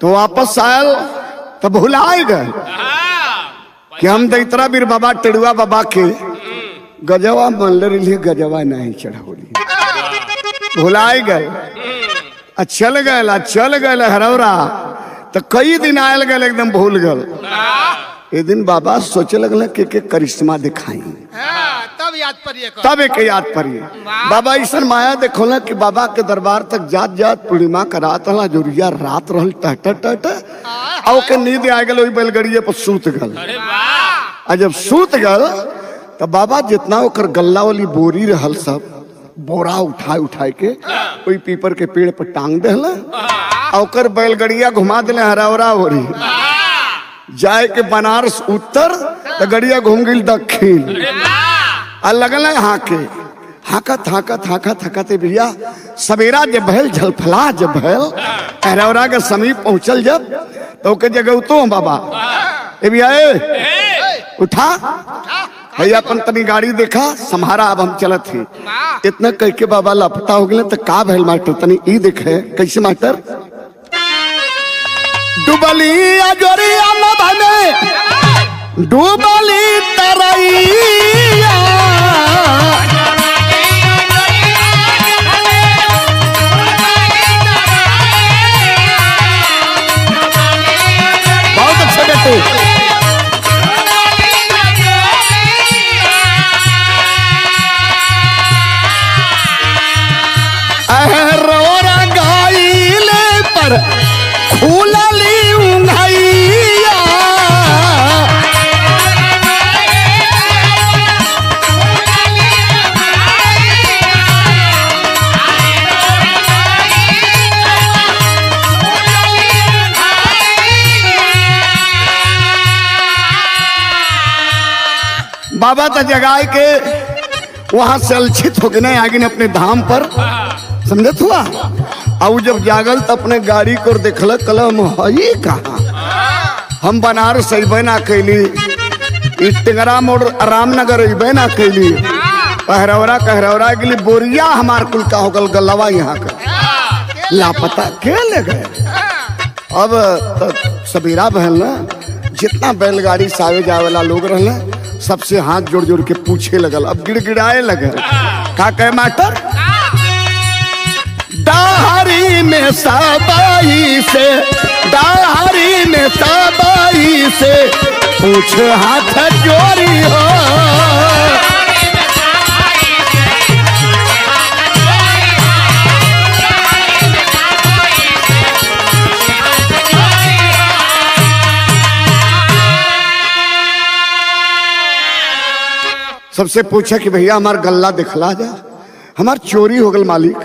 तो वापस आयल तो भुलाए गए कि हम दैत्रा वीर बाबा टेड़ुआ बाबा के गजवा मन रही, गजवा नहीं चढ़ौली, भुलाए गए। चल गए हरौरा तो कई दिन आयल गए एकदम भूल गल। एक दिन बाबा सोचे लगल के करिश्मा दिखाई, तब एक याद पड़िए बाबा ऐसा माया देखो ना कि बाबा के दरबार तक जात जात पूर्णिमा का रात हला जोरिया रात रहल टट टट और के नींद आ गल, वही बैलगड़िए पर सूत गल। और जब सूत गल तो बाबा जितना ओकर गल्ला वाली बोरी रहल सब बोरा उठाए के कोई पीपर के पेड़ पर टांग दे, और बैलगड़िया घुमा दिले हरौरा ओरी, जाए के बनारस उत्तर तो गड़िया घूम गई दक्षिण। और लगल हाके हाकत हाकत हाकत हाकत भैया सवेरा जब भैल झलफला जब भैल अहरौरा के समीप पहुंचल जब तो के जगह तो बाबा ए भैया उठा भैया अपन तनी गाड़ी देखा सम्हारा अब हम चलत थी इतना कह के बाबा लापता हो गए तो का भैल मास्टर तनी ई देखे कैसे मास्टर डुबली अजोरिया में भने डुबली तरैया बहुत अच्छा बेटे अहरोरा गाइले पर खुलली उंघैया बाबा तो जगाए के वहां से अलछित हो गए ना आगे ने अपने धाम पर समझत हुआ और जब जागल तो अपने गाड़ी को देखल कलम हई कहा हम बनारस अबे ना कैली टिंगरा मोड़ रामनगर अबे ना कैली कहरौरा के लिए बोरिया हमार कुल का होगल गलवा यहाँ का लापता के ले गए। अब तो सबीरा बहन ना जितना बैलगाड़ी से आवे जावेला लोग रहले सबसे हाथ जोड़ जोड़ के पूछे लगल अब गिड़गिड़ाए लगल का कहे मास्टर डाहरी में सबई से डाहरी में सबई से पूछ हाथ जोड़ी हो सबसे पूछा कि भैया हमार गल्ला दिखला जा हमार चोरी हो गल मालिक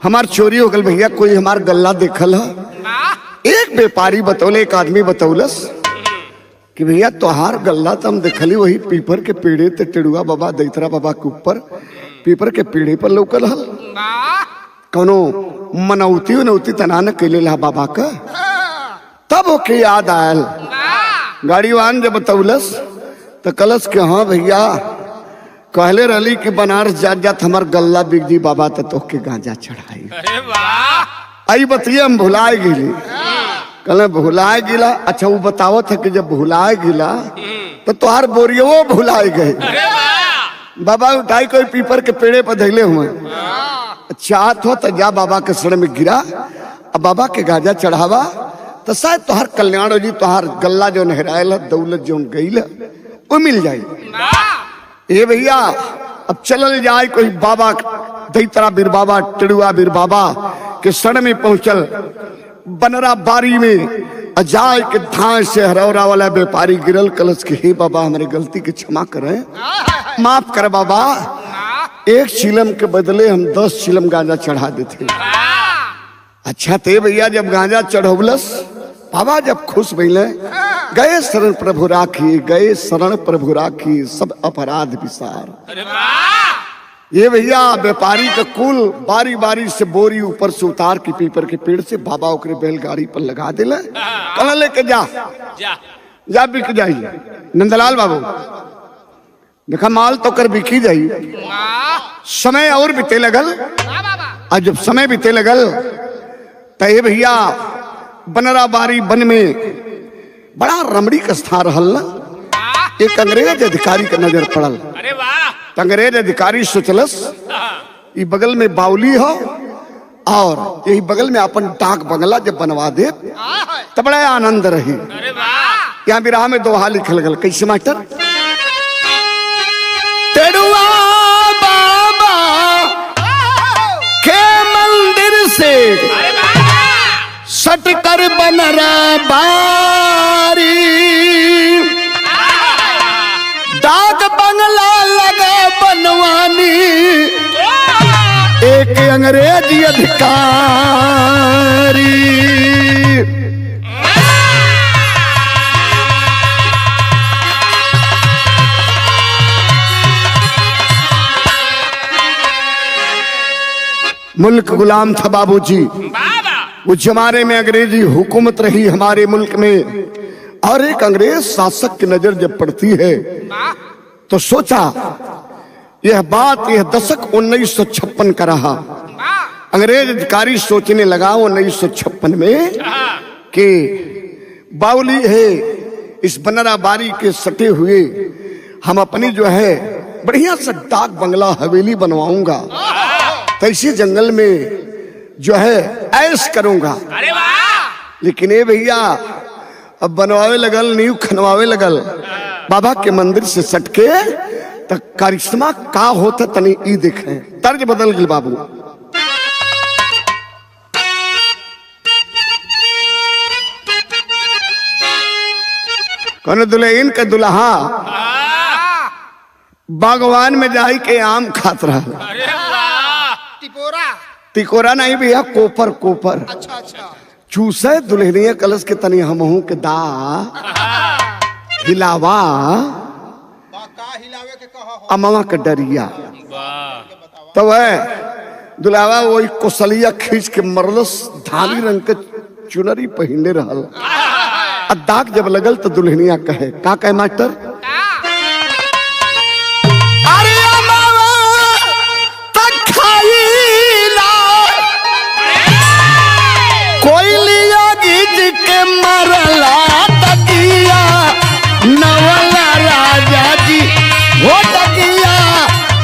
हमार चोरी हो गल भैया कोई हमार गल्ला देखल है। एक व्यापारी बतौले एक आदमी बतौलस कि भैया तोहार गल्ला तो हम देखली वही पीपर के पेड़े ते टेड़ुआ बाबा दैतरा बाबा के ऊपर पीपर के पेड़े पर लौकल हल कौनो मनौती उनौती तना न कैले ला बाबा का तब ओके याद आयल गाड़ी वाहन जब बतौलस तो कलस के हाँ भैया कहले रही कि बनारस जात जात हमार गल्ला बिगजी बाबा तो के गांजा चढ़ाई अरे वाह आई बतिए हम भुलाए गिली कल भुलाए गिला अच्छा वो बतावत है कि जब भुलाए गिला तो तुहार बोरियो भुलाए गए अरे वाह बाबा उठाई कोई पीपर के पेड़े पर धैले हुए चाहत हो तो जा बाबा के सर में गिरा अब बाबा के गांजा चढ़ावा तो शायद तुहार कल्याण हो जी तुहार गल्ला जो नहरायल दौलत जो गई वो मिल जाये। ये भैया अब चलल जाए कोई बाबा दैतरा बीर बाबा टिड़ुआ बीर बाबा के सड़ में पहुंचल बनरा बारी में अजाय के धान से हरौरा वाला व्यापारी गिरल कलश के हे बाबा हमारे गलती के क्षमा करें माफ कर बाबा एक चिलम के बदले हम 10 चिलम गांजा चढ़ा देते। अच्छा ते भैया जब गांजा चढ़ौलस बाबा जब खुश भइले गए शरण प्रभु राखी गए शरण प्रभु राखी सब अपराध विसार। अरे वाह ये भैया व्यापारी का कुल बारी बारी से बोरी ऊपर से उतार के पीपर के पेड़ से बाबा ओकरे बैलगाड़ी पर लगा दिले कल लेके जा जा जा बिक जाइए नंदलाल बाबू देखा माल तो कर बिकी जाई समय और बीते लगल और जब समय बीते लगल तो ये भैया बनरा बारी वन में बड़ा रमणीक स्थान रहल ना एक अंग्रेज अधिकारी का नजर पड़ल। अरे वाह अंग्रेज अधिकारी सोचलस ये बगल में बाउली हो और यही बगल में अपन डाक बंगला जब बनवा दे तो बड़ा आनंद रही। अरे वाह यहाँ बिरहा में दोहा लिखल गल कैसे मास्टर टेड़ुआ बाबा के मंदिर से सट कर बनरा बारी डाक बंगला लगा बनवानी एक अंग्रेजी अधिकारी। मुल्क गुलाम था बाबूजी। बाबा उस जमाने में अंग्रेजी हुकूमत रही हमारे मुल्क में, और एक अंग्रेज शासक की नजर जब पड़ती है तो सोचा, यह दशक 1956 का रहा। अंग्रेज अधिकारी सोचने लगा 1956 में कि बावली है इस बनरा बारी के सटे हुए हम अपनी जो है बढ़िया सा डाक बंगला हवेली बनवाऊंगा, तो इसी जंगल में जो है ऐश करूंगा। अरे वाह। लेकिन ये भैया अब बनवावे लगल, नींव खनवावे लगल बाबा के मंदिर से सटके, तो करिश्मा का होता तनी ई देखें। तर्ज बदल गई बाबू। कौन दुल्हन का दुल्हा बागवान में जाई के आम खात रहा। अरे वाह। टिपोरा। तिकोरा नहीं भैया, कोपर कोपर। अच्छा अच्छा। चूसे दुल्हनिया कलश के तनी हमहू के दा हिलावा का हिलावे के कहा हो। अमवा के डरिया। वाह। तो वह दुल्हावा वही कोसलिया खींच के मरलस, धानी रंग के चुनरी पहने रहल। दाग जब लगल तो दुल्हनिया कहे, का कहे मास्टर? अरे अमवा तक खाईला कोयलिया गीज के मरला तकिया नवला राजा जी, हो तकिया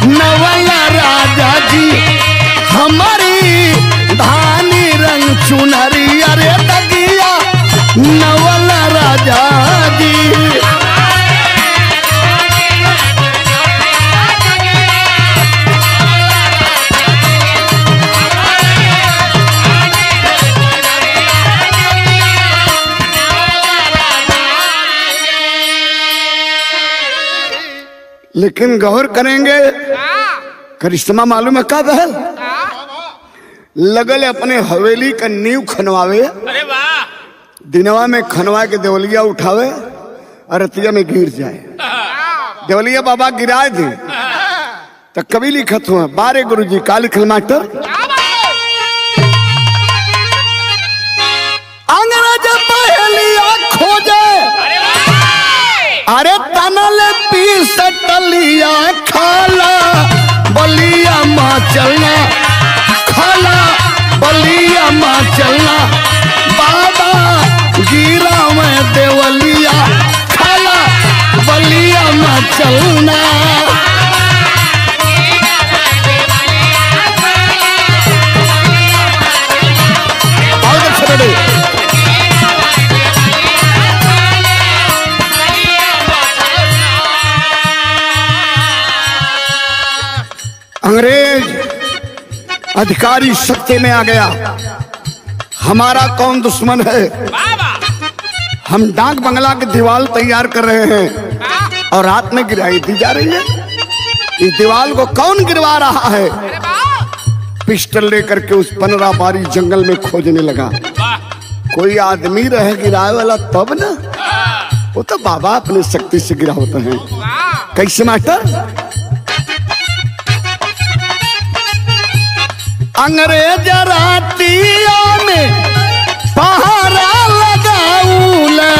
नवला राजा जी, हमारी धानी रंग चुनरी, अरे तकिया नवला राजा जी। लेकिन गौर करेंगे, करिश्मा मालूम है का बहल लगल अपने हवेली का नींव खनवावे। अरे वाह। दिनवा में खनवा के देवलिया उठावे और रतिया में गिर जाए। देवलिया बाबा गिराए थे तो कभी लिखत हुआ बारे गुरुजी का लिखल मास्टर? अंग्रेज पहलिया खोजे अरे तनल पीस टलिया खाला बलिया माँ चलना, खाला बलिया माँ चलना, बाबा गिरा में देवलिया खाला बलिया माँ चलना। अंग्रेज अधिकारी सत्ते में आ गया, हमारा कौन दुश्मन है? हम डाक बंगला की दीवार तैयार कर रहे हैं और रात में गिराई दी जा रही है। इस दीवार को कौन गिरवा रहा है? पिस्टल लेकर के उस बनरा बारी जंगल में खोजने लगा। कोई आदमी रहे गिराए वाला तब ना, वो तो बाबा अपने शक्ति से गिरा होते हैं। कैसे मास्टर? अंग्रेज रातिया में पहरा लगाऊले,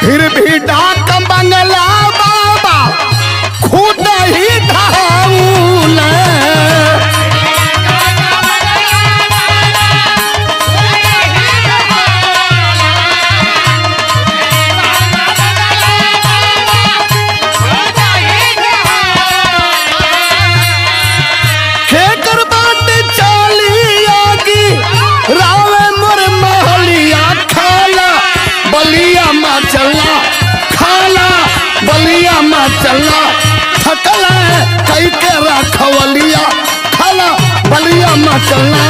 फिर भी डाक बंगला बाबा खुद ही ढाऊले। चलना खाला बलिया माँ चलना, थकला कई के रखवलिया खाला बलिया माँ चलना।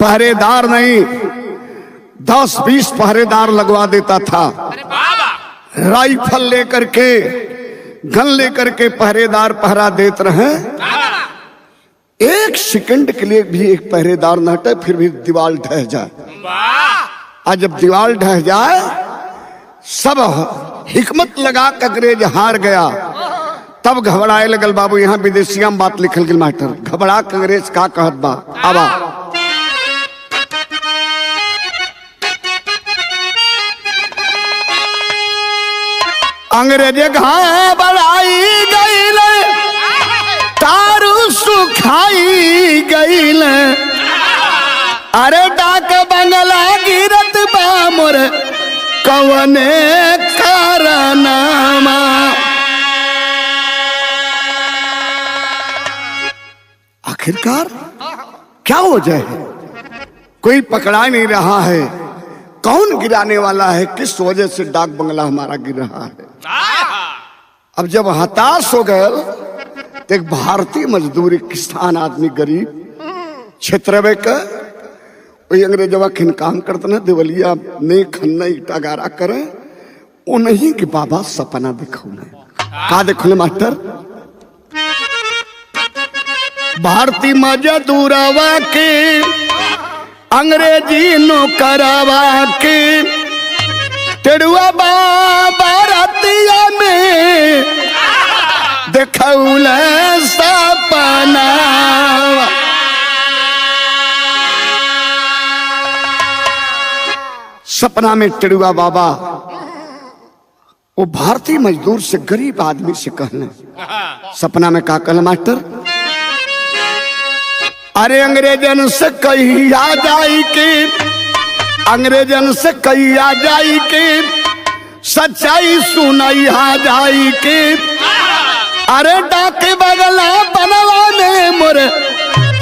पहरेदार नहीं 10-20 पहरेदार लगवा देता था। राइफल लेकर के गन लेकर के पहरेदार पहरा देते रहे। एक सेकंड के लिए भी एक पहरेदार न हटे, फिर भी दीवार ढह जाए। और जब दीवार ढह जाए सब हिकमत लगा के अंग्रेज हार गया। तब घबराए लगल बाबू। यहाँ विदेशिया में बात लिखल गई मास्टर। घबरा के अंग्रेज का कहत बा आबा अंग्रेज घबराई गईल, तारू सुखाई गईल। अरे डाक बंगला गिरत बा मोर कवने कारनामा। आखिरकार क्या हो जाए, कोई पकड़ा नहीं रहा है। कौन गिराने वाला है, किस वजह से डाक बंगला हमारा गिर रहा है। अब जब हताश हो गए तो एक भारतीय मजदूर, एक किसान आदमी, गरीब क्षेत्र में का वही अंग्रेजवा खिन काम करते ना, देवलिया ने खन्ना ईटा गारा करे। उन्हीं के बाबा सपना दिखौले। का दिखौले मास्टर? भारतीय मजदूरवा के अंग्रेजी नौकरवा के टेड़ुआ बाबा रतिया में देखौले सपना। सपना में टेड़ुआ बाबा वो भारतीय मजदूर से, गरीब आदमी से कहने। सपना में का कहले मास्टर? अरे अंग्रेजन से कहिया जाई के, अंग्रेजन से कहिया जाई के, सच्चाई सुनैया जाई के। अरे डाक बगला बनवा में मोरे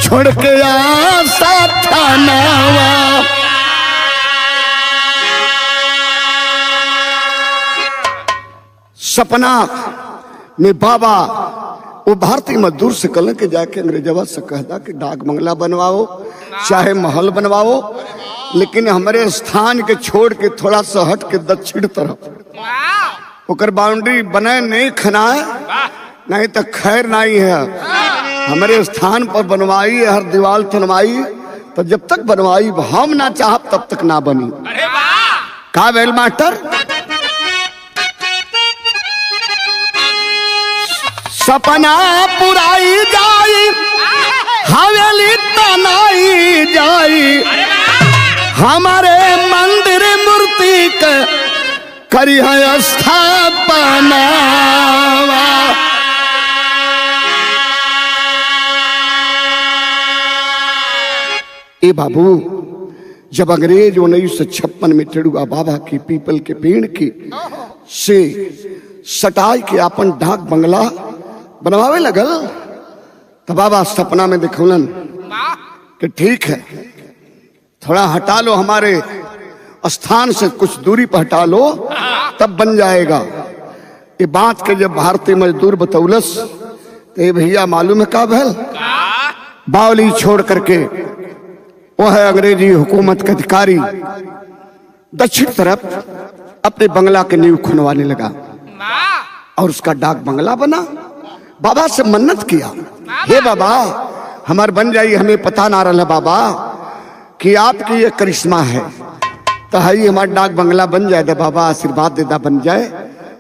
छोड़ के आसा थानावा। सपना में बाबा वो भारतीय मजदूर से कहले कि जाके अंग्रेजवा से कहता कि डाक बंगला बनवाओ, चाहे महल बनवाओ, लेकिन हमारे स्थान के छोड़ के थोड़ा सा हट के दक्षिण तरफ ओकर बाउंड्री बने नहीं खनाए, नहीं तो खैर नहीं है। हमारे स्थान पर बनवाई है, हर दीवार तनवाई, तो जब तक बनवाई हम ना चाहब तब तक ना बनी। का बेल मास्टर? सपना पुराई जाई, हवेली तनाई जाई, हमारे मंदिर मूर्ति के करी है स्थापना। ए बाबू, जब अंग्रेज 1956 में टेड़ुआ बाबा की पीपल के पेड़ की से सटाई के अपन डाक बंगला बनवावे लगल, तो बाबा सपना में दिखौलन कि ठीक है, थोड़ा हटा लो, हमारे स्थान से कुछ दूरी पर हटा लो, तब बन जाएगा। ये बात के जब भारतीय मजदूर बतौलस तो ये भैया मालूम है का भल? बावली छोड़ करके वो है अंग्रेजी हुकूमत का अधिकारी दक्षिण तरफ अपने बंगला के नींव खुनवाने लगा और उसका डाक बंगला बना। बाबा से मन्नत किया, हे बाबा हमार बन जाइए, हमें पता ना रहा बाबा कि आपकी ये करिश्मा है, तो है हमारा डाक बंगला बन जाए। बाबा आशीर्वाद देदा बन जाए,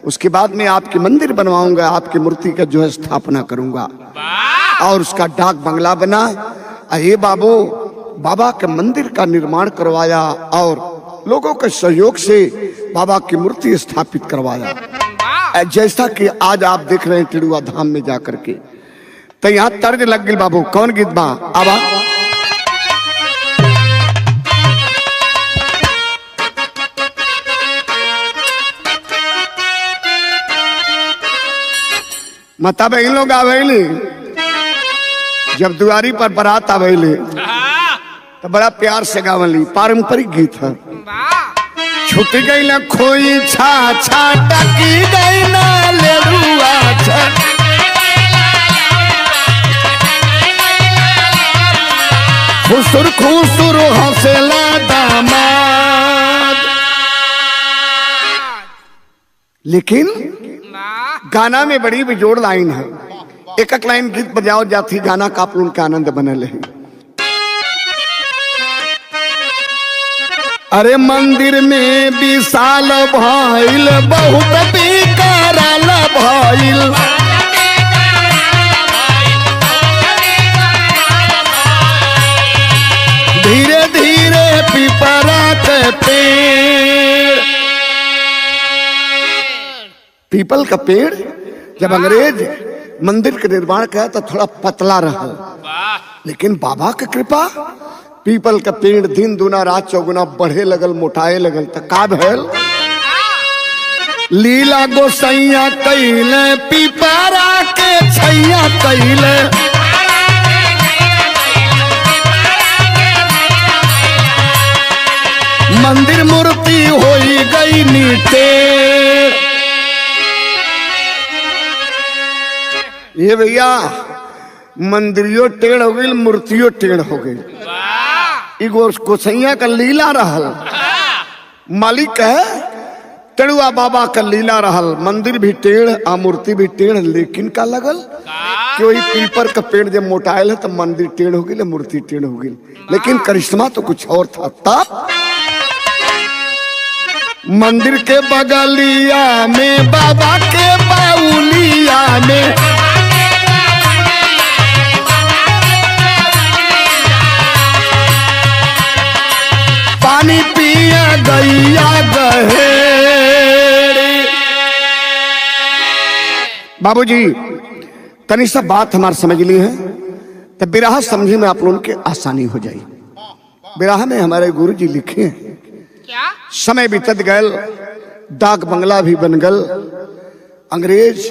उसके बाद में आपकी मंदिर बनवाऊंगा, आपकी मूर्ति का जो है स्थापना करूंगा। और उसका डाक बंगला बना। हे बाबू, बाबा के मंदिर का निर्माण करवाया और लोगों के सहयोग से बाबा की मूर्ति स्थापित करवाया। जैसा कि आज आप देख रहे हैं टेड़ुआ धाम में जाकर के, तो यहाँ तर्ज लग गई बाबू। कौन गीत बा? आवा मता बहन लोग आवेली, जब दुआरी पर बारात आवेली तो बड़ा प्यार से गावली, पारंपरिक गीत है। छूट गई ना खोई छा छा टकी गई ना लेरुआ छा खुसुर खुसुर हंसेला दामाद। लेकिन गाना में बड़ी बेजोड़ लाइन है। एक एक लाइन गीत बजाओ जाती गाना का आप लोगन के आनंद बनल है। अरे मंदिर में विशाल भइल बहुत विकराल भइल। धीरे धीरे पिपरा के पेड़, पीपल का पेड़ जब अंग्रेज मंदिर के निर्माण किया तो थोड़ा पतला रहा, लेकिन बाबा की कृपा पीपल का पेड़ दिन दुना रात चौगुना बढ़े लगल, मोटाए लगल। तो का भेल? लीला गोसैया कैले पीपरा के छैया कैले। मंदिर मूर्ति होई गई नीचे। ये भैया मंदिरियो टेढ़ हो गई, मूर्तियों टेढ़ हो गई। इगो गोसैया का लीला रहल, मालिक है टेढ़ुआ बाबा का लीला रहल। मंदिर भी टेढ़ आ मूर्ति भी टेढ़, लेकिन का लगल कि वही पीपर का पेड़ जब मोटायल है तो मंदिर टेढ़ हो गई, मूर्ति टेढ़ हो गई। लेकिन करिश्मा तो कुछ और था। तब मंदिर के बगलिया में बाबा के बाउलिया में पानी पिया गैया गहेड़ी। बाबूजी तनी सा बात हमारे समझ ली है तो बिरहा समझे में आप लोगों के आसानी हो जाए। बिरहा में हमारे गुरु जी लिखे हैं, क्या? समय बीतत गल, डाक बंगला भी बन गल। अंग्रेज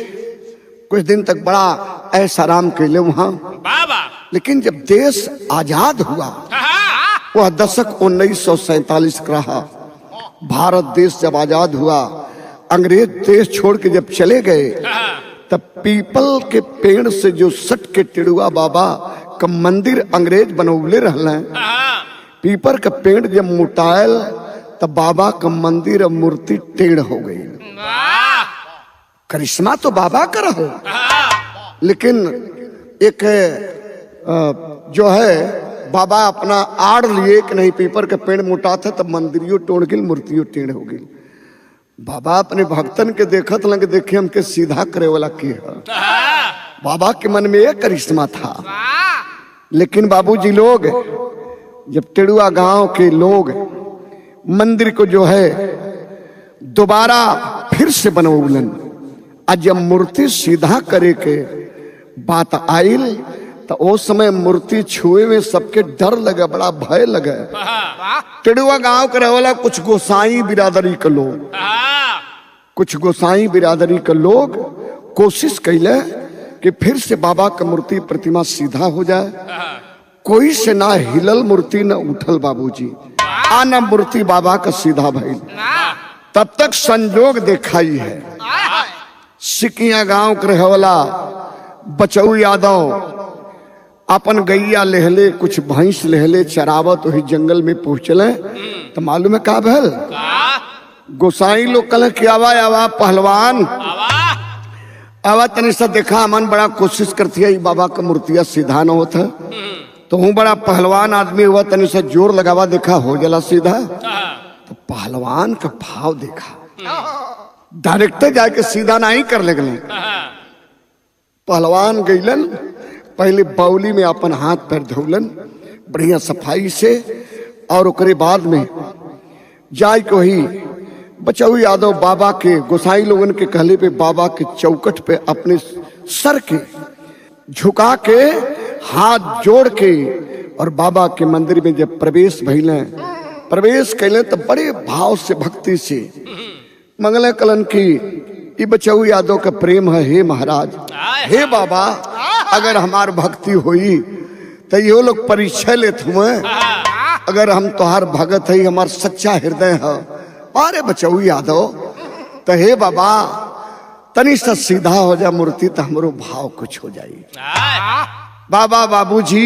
कुछ दिन तक बड़ा ऐसा आराम कैले वहां, बाबा। लेकिन जब देश आजाद हुआ वह दशक 1947 का रहा। भारत देश जब आजाद हुआ, अंग्रेज देश छोड़ के जब चले गए, तब पीपल के पेड़ से जो सट के टेढ़ुआ बाबा का मंदिर अंग्रेज बनौले रहले। पीपर का पेड़ जब मुटायल तब बाबा का मंदिर और मूर्ति टेढ़ हो गई। करिश्मा तो बाबा का रहो, लेकिन एक जो है बाबा अपना आड़ लिए कि नहीं पीपर का पेड़ मोटा था तब मंदिरियों टोड़ गई, मूर्तियों टेढ़ हो गई। बाबा अपने भक्तन के देखत लगे, देखे हमके सीधा करे वाला के है। बाबा के मन में एक करिश्मा था। लेकिन बाबूजी लोग जब टेढ़ुआ गांव के लोग मंदिर को जो है दोबारा फिर से बनौलन, आज जब मूर्ति सीधा करे के बात आयल तो उस समय मूर्ति छुए में सबके डर लगे, बड़ा भय लगे। टेढ़ुआ गांव के रहेवाला कुछ गोसाई बिरादरी के लोग, कुछ गोसाई बिरादरी के लोग कोशिश कैले कि फिर से बाबा का मूर्ति प्रतिमा सीधा हो जाए। कोई से ना हिलल मूर्ति न उठल बाबूजी, आ न मूर्ति बाबा का सीधा भइल। तब तक संजोग देखाई है। सिकिया गांव के रहेवाला बचऊ यादव अपन गैया लेहले, कुछ भैंस लेहले चरावत वही जंगल में पहुंचले तो मालूम है का भल? गोसाई लोग कल कि आवा आवा पहलवान आवा, तनी सा देखा मन बड़ा कोशिश करती है बाबा का मूर्तिया सीधा न होता, तो हूँ बड़ा पहलवान आदमी हुआ, तनी सा जोर लगावा, देखा हो जला सीधा। तो पहलवान का भाव देखा, डायरेक्टर जाके सीधा नहीं कर लगले। पहलवान गईलन, पहले बाउली में अपन हाथ पैर धोलन बढ़िया सफाई से, और ओकरे बाद में जाय को ही बचऊ यादव बाबा के गोसाई लोगन के कहले पे बाबा के चौकट पे अपने सर के झुका के हाथ जोड़ के और बाबा के मंदिर में जब प्रवेश भइले, प्रवेश कैले तो बड़े भाव से भक्ति से मंगले कलन की ये बचऊ यादव का प्रेम है। हे महाराज, हे बाबा, अगर हमार भक्ति हुई तो ये लोग परिचय लेत हुए, अगर हम तोहार भगत है, हमार सच्चा हृदय है। अरे बचऊ यादव, तो हे बाबा तनी सा सीधा हो जा मूर्ति तो हमरो भाव कुछ हो जाए। बाबा बाबूजी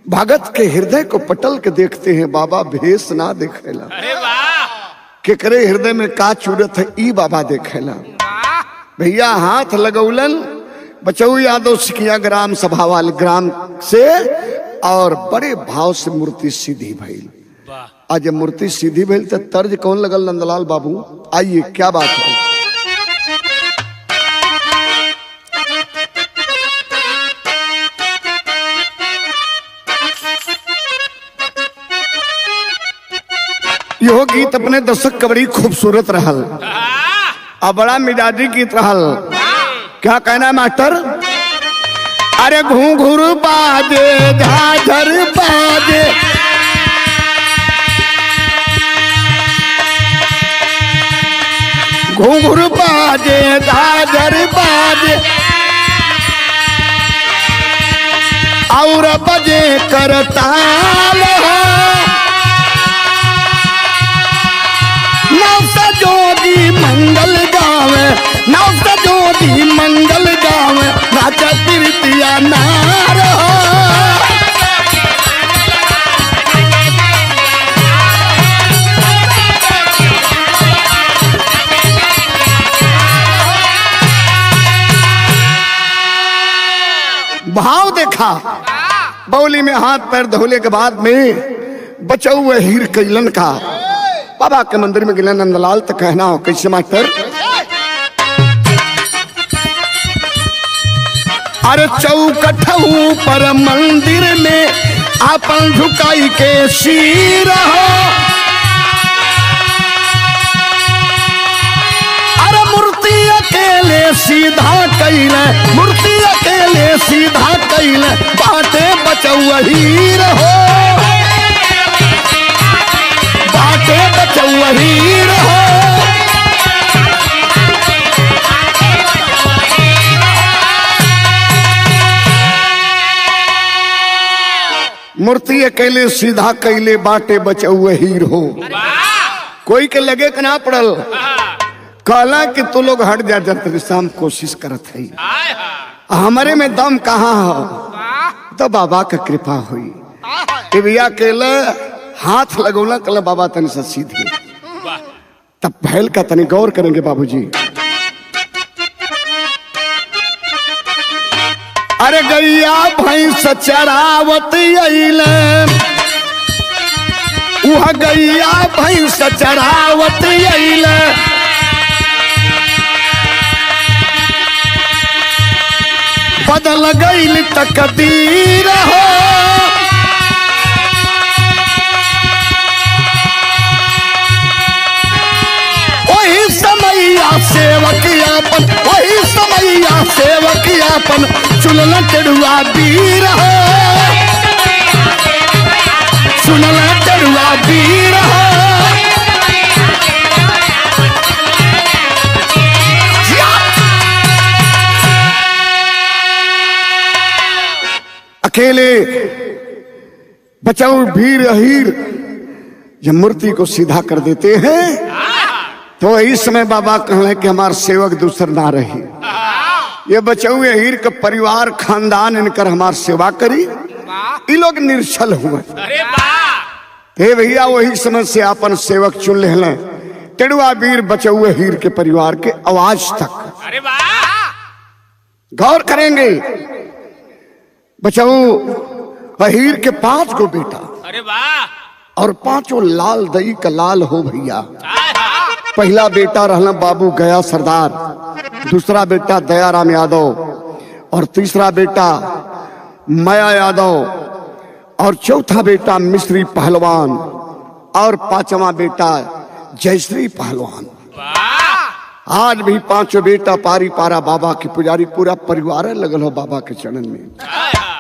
भगत के हृदय को पटल के देखते हैं बाबा भेष ना देखेला। अरे वाह केकरे हृदय में का चूरत है ई बाबा देखेला। भैया हाथ लगौलन बचऊ यादव सिकिया ग्राम सभा वाले ग्राम से और बड़े भाव से मूर्ति सीधी भइल। वाह आज जब मूर्ति सीधी भइल तो तर्ज कौन लगल नंदलाल बाबू? आइए क्या बात है। यह गीत अपने दर्शक का बड़ी खूबसूरत रहल और बड़ा मिजाजी गीत रहल। क्या कहना है मास्टर? अरे घूंघूर बाजे झाझर बाजे घूंघूर बाजे झाझर बाजे और बजे करताल जोगी मंगल गावे नव जोगी मंगल गावे राजा तृतीया नार भाव देखा। बौली में हाथ पैर धोले के बाद में बचऊ हीर कैलन का बाबा के मंदिर में गिला नंदलाल तो कहना हो कैसे मास्टर? अरे चौकठऊ पर मंदिर में आपन झुकाई के सिर हो। अरे मूर्ति अकेले सीधा कैले मूर्ति अकेले सीधा कैले बाटे बचऊ हीर हो बाटे बचऊ हीर हो। मूर्ति अकेले सीधा कैले बाटे बचऊ हीर हो। कोई के लगे के ना पड़ल कहला कि तू लोग हट जा जब शाम कोशिश करत है हमारे में दम कहाँ हो तो बाबा का कृपा हुई। भैया केले हाथ लगौला कल बाबा तनि से सीधे तब भैल का तनि गौर करेंगे बाबूजी। अरे गैया भैंस चरावत अइले वह गैया भैंस चरावत अइले बदल गइल तकदीर हो। वही समैया सेवक यापन वही समैया सेवक यापन चुनल टेढ़ुआ वीर हो सुनल टेढ़ुआ वीर हो। अकेले बचाऊ वीर हीर जब मूर्ति को सीधा कर देते हैं तो इस समय बाबा कहले कि हमार सेवक दूसर ना रही। ये बचाऊ हीर का परिवार खानदान इनकर हमार सेवा करी ये लोग निर्छल हुए। हे भैया वही समय से अपन सेवक चुन ले टेढ़ुआ वीर बचाऊ हीर के परिवार के आवाज तक। अरे वाह गौर करेंगे बचाऊ हीर के 5 गो बेटा। अरे वाह और 5 लाल दई का लाल हो भैया। पहला बेटा रहना बाबू गया सरदार दूसरा बेटा दयाराम यादव और तीसरा बेटा माया यादव और चौथा बेटा मिश्री पहलवान और 5वां बेटा जयश्री पहलवान। आज भी 5 बेटा पारी पारा बाबा के पुजारी पूरा परिवार लगल हो बाबा के चरण में।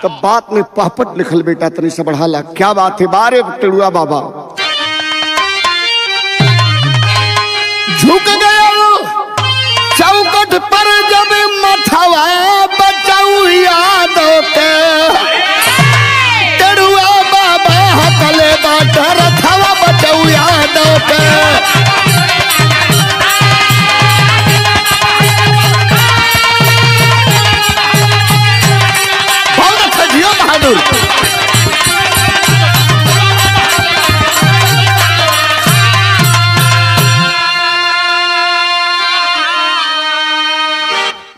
तब बात में पापट लिखल बेटा तनी से बढ़ाला क्या बात है बारे टेढ़ुआ बाबा झुक गया चौकट पर जब मथवा बचाऊ यादव के टेढ़ुआ बाबा हकले बाटा रथवा बचाऊ यादव के। बहुत अच्छा जियो बहादुर।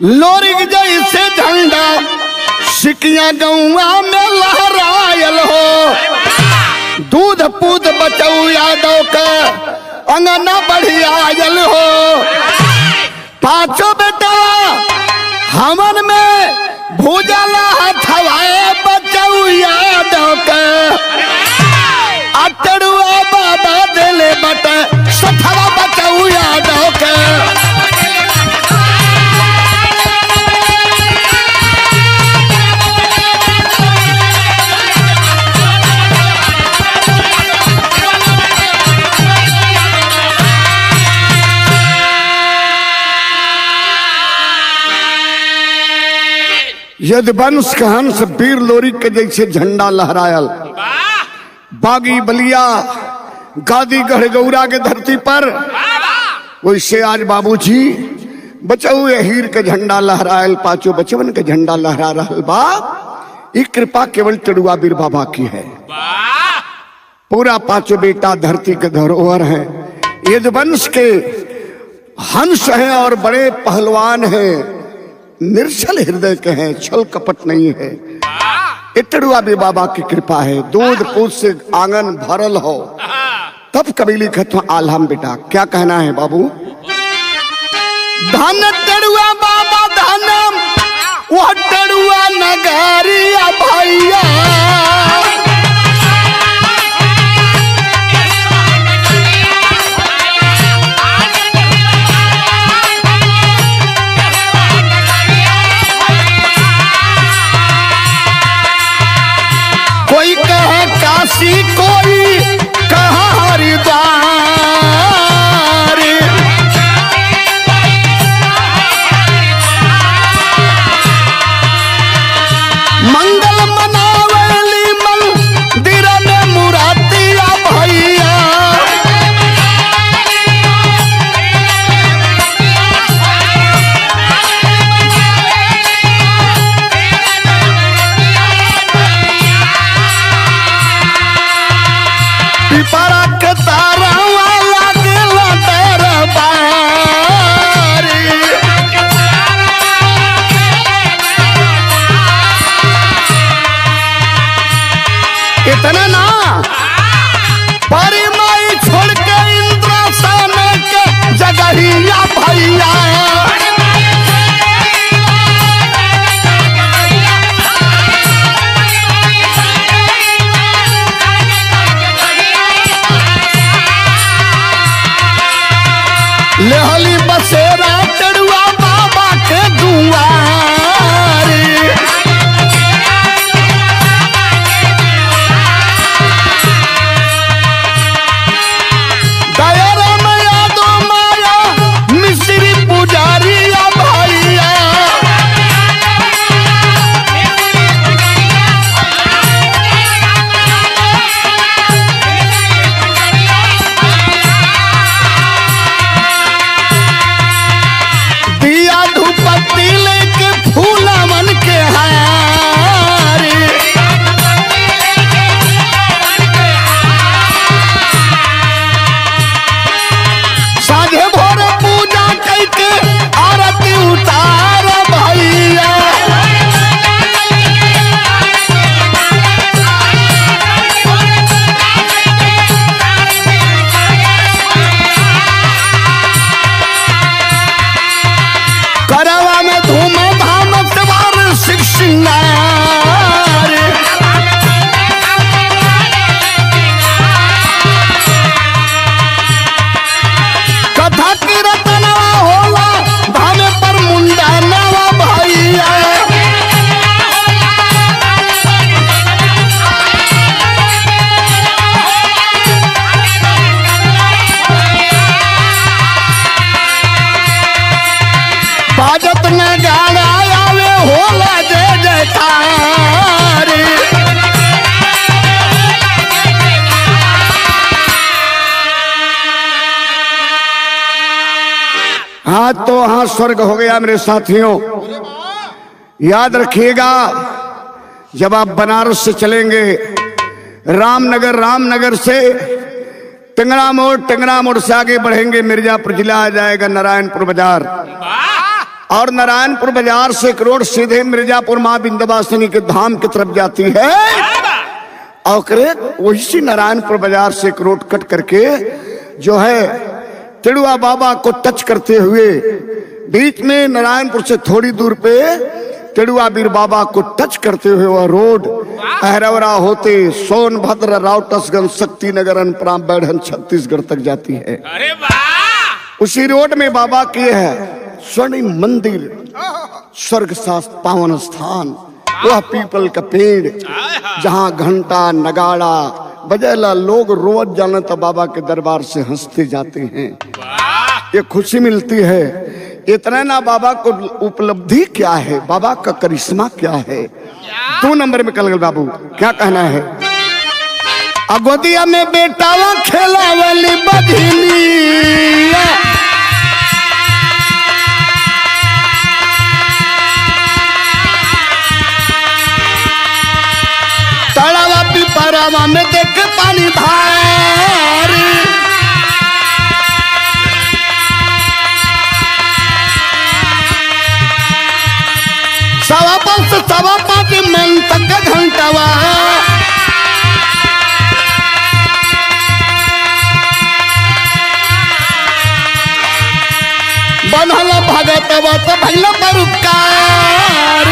लोरी जैसे झंडा सिकिया गौआ में लहरायल हो। दूध पूत बचऊ यादव का अंगना बढ़िया आयल हो। पांचों बेटा हमन में भूजला हथवाए बचऊ यादव का। अटरुआ बाबा दिले बट सथवा बचऊ यादव का। यदुवंश का हंस वीर लोरी के जैसे झंडा लहरायल। बागी बलिया गादी गढ़गौरा के धरती पर वैसे आज बाबूजी बचऊ हीर के झंडा लहरायल। पांचों बचवन के झंडा लहरा रहल बा। ये कृपा केवल टेड़ुआ बीर बाबा की है। पूरा पांचों बेटा धरती के धरोहर है। यदुवंश के हंस हैं और बड़े पहलवान हैं। निर्छल हृदय के हैं, छल कपट नहीं है। टेड़ुआ भी बाबा की कृपा है। दूध पूत से आंगन भरल हो। तब कबीली कहते आलम बेटा क्या कहना है बाबू। धन टेड़ुआ बाबा धनम वह टेड़ुआ नगरिया भैया। कोई कहे काशी कोई कहा हरिद्वार। मंगल मनावली मंदिर में मुरातिया भैया। पिपरा के तारा वाला गेला दरबार। इतना ना परिमई छोड़ के इंद्रासन के जगहिया भैया। लेहली बसेरा टेड़ुआ बाबा के दुआर। दयारा में यादो माया मिस्री पुजारी भैया। दिया धूपत्ती लेके फूला मन के हार। साझे भोरे पूजा करके आरती उतार भैया। करवा में धूम धाम त्योहार सिंगार। कथा की रतनवा होला धामे पर मुंडा नवा भैया। बाजत में गाना आवे होला जय जयकार। हाँ तो हाँ स्वर्ग हो गया मेरे साथियों। याद रखिएगा जब आप बनारस से चलेंगे रामनगर से टेंगरा मोड़ से आगे बढ़ेंगे मिर्जापुर जिला आ जाएगा नारायणपुर बाजार। और नारायणपुर बाजार से एक रोड सीधे मिर्जापुर मां विंध्यवासिनी के धाम की तरफ जाती है। और वही नारायणपुर बाजार से एक रोड कट करके जो है टिड़ुआ बाबा को टच करते हुए बीच में नारायणपुर से थोड़ी दूर पे टिड़ुआ बीर बाबा को टच करते हुए वह रोड अहरवरा होते सोनभद्र राउतसगंज शक्तिनगर अनपरा बैढ़न छत्तीसगढ़ तक जाती है। अरे वाह! उसी रोड में बाबा के है स्वर्णिम मंदिर, स्वर्ग शास्त्र पावन स्थान, वह पीपल का पेड़ जहाँ घंटा नगाड़ा बजेला लोग रोज जाने तो बाबा के दरबार से हंसते जाते हैं। ये खुशी मिलती है। इतना ना बाबा को उपलब्धि क्या है, बाबा का करिश्मा क्या है। 2 नंबर में कल बाबू क्या कहना है। अगोदिया में बेटावा खेला वाली बधिनिया, तड़ावा पिपरावा में देख पानी भारी, सवा पाँच मन तक घंटावा, बनल भगतवा तो भैल परुकार,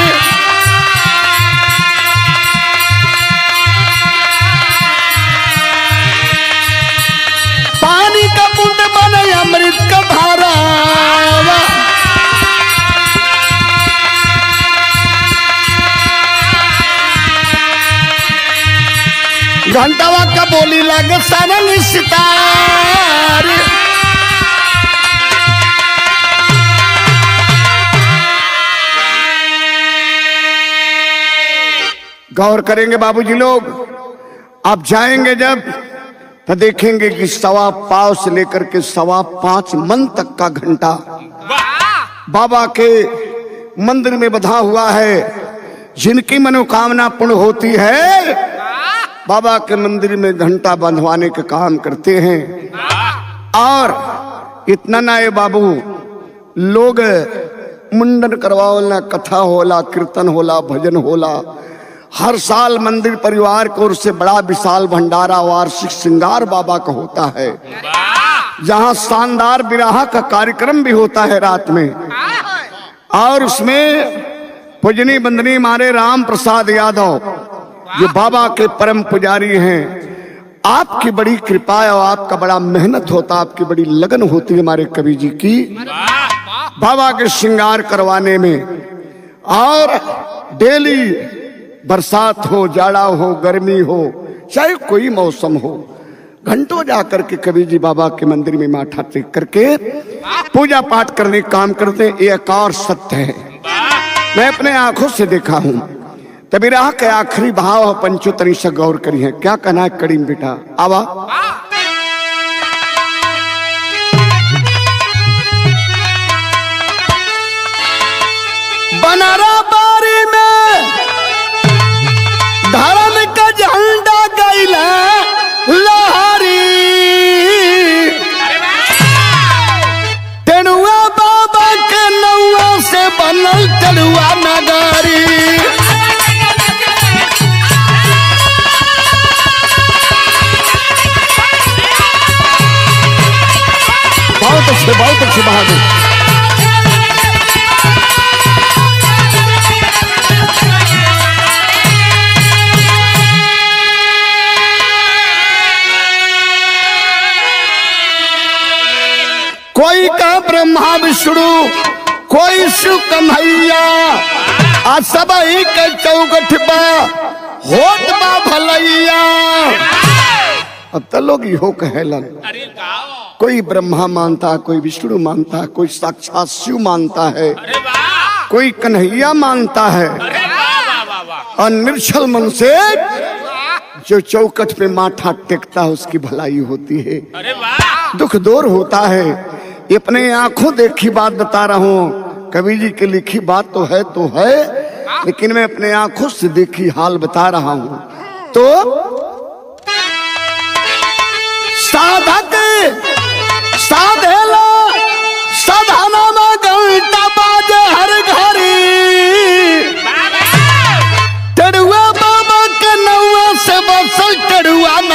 पानी का बूंद बने अमृत का धारा, घंटावा का बोली लगे सरल सितार, गौर करेंगे बाबूजी लोग। आप जाएंगे जब तो देखेंगे कि 1.25 पाव से लेकर के 5.25 मन तक का घंटा बाबा के मंदिर में बंधा हुआ है। जिनकी मनोकामना पूर्ण होती है बाबा के मंदिर में घंटा बंधवाने का काम करते हैं। और इतना ना ये बाबू लोग मुंडन करवाओला, कथा होला, कीर्तन होला, भजन होला। हर साल मंदिर परिवार को ओर से बड़ा विशाल भंडारा वार्षिक श्रृंगार बाबा का होता है, जहां शानदार विराह का कार्यक्रम भी होता है रात में। और उसमें पूजनी बंदनी मारे राम प्रसाद यादव जो बाबा के परम पुजारी हैं, आपकी बड़ी कृपा और आपका बड़ा मेहनत होता, आपकी बड़ी लगन होती है हमारे कवि जी की बाबा के श्रृंगार करवाने में। और डेली बरसात हो, जाड़ा हो, गर्मी हो, चाहे कोई मौसम हो, घंटों जाकर के कवि जी बाबा के मंदिर में माथा टेक करके पूजा पाठ करने का काम करते। एक और सत्य है, मैं अपने आंखों से देखा हूं। तभी राह के आखिरी भाव पंचोतरी से गौर करी है। क्या कहना है करीम बेटा, आवा। बनारा बारी में धर्म का झंडा गईला लहरी, टेनुआ बाबा के नौआ से बनल टेनुआ नगारी। बहुत अच्छे बहादुर। कोई का ब्रह्मा विष्णु, कोई शिव कन्हैया, आ सबही के चौगठ बा होत बा भलैया। अब तो लोग इहो कहेलन, कोई ब्रह्मा मानता, कोई विष्णु मानता, कोई साक्षात शिव मानता है, कोई कन्हैया मानता है। और निर्छल मन से जो चौकट पे माथा टेकता है उसकी भलाई होती है, दुख दूर होता है। ये अपने आंखों देखी बात बता रहा हूँ, कवि जी की लिखी बात तो है, लेकिन मैं अपने आंखों से देखी हाल बता रहा हूँ। तो साधक साधेला साधना में घंटा बाजे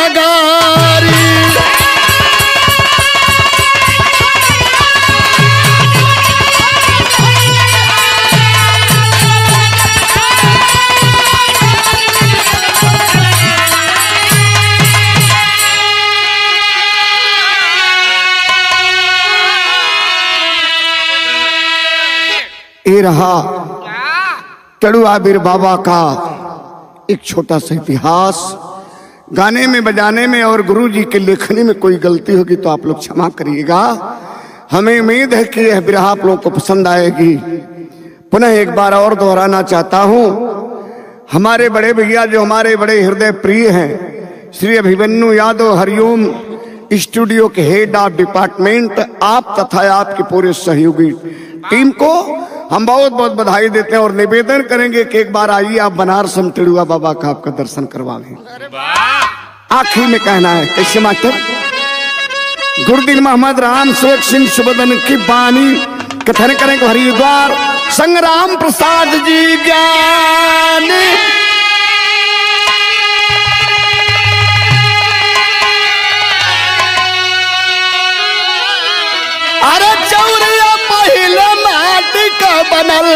नगारी। ये रहा कड़ुआ बीर बाबा का एक छोटा सा इतिहास। गाने में बजाने में और गुरु जी के लेखनी में कोई गलती होगी तो आप लोग क्षमा करिएगा। हमें उम्मीद है कि यह बिरहा आप लोगों को पसंद आएगी। पुनः एक बार और दोहराना चाहता हूं, हमारे बड़े भैया जो हमारे बड़े हृदय प्रिय हैं, श्री अभिमन्यु यादव हरिओम स्टूडियो के हेड ऑफ डिपार्टमेंट, आप तथा आपके पूरे सहयोगी टीम को हम बहुत बहुत बधाई देते हैं और निवेदन करेंगे कि एक बार आइए आप बनारस हम टिड़ुआ बाबा का आपका दर्शन करवाएं। आखिर में कहना है कैसे मास्टर, गुरुदीन मोहम्मद राम सेवक सिंह सुबदन की बानी कथन करें हरिद्वार संग्राम प्रसाद जी ज्ञान। अरे चौरिया पहले माटी का बनल,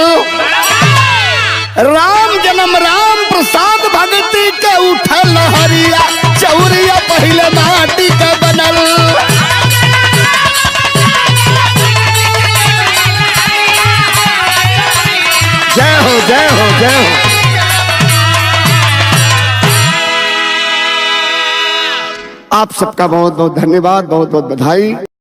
राम जन्म राम प्रसाद भक्ति का उठल हरिया, चौरिया पहले माटी का बनल। जय हो जय हो जय हो। आप सबका बहुत बहुत धन्यवाद, बहुत बहुत बधाई।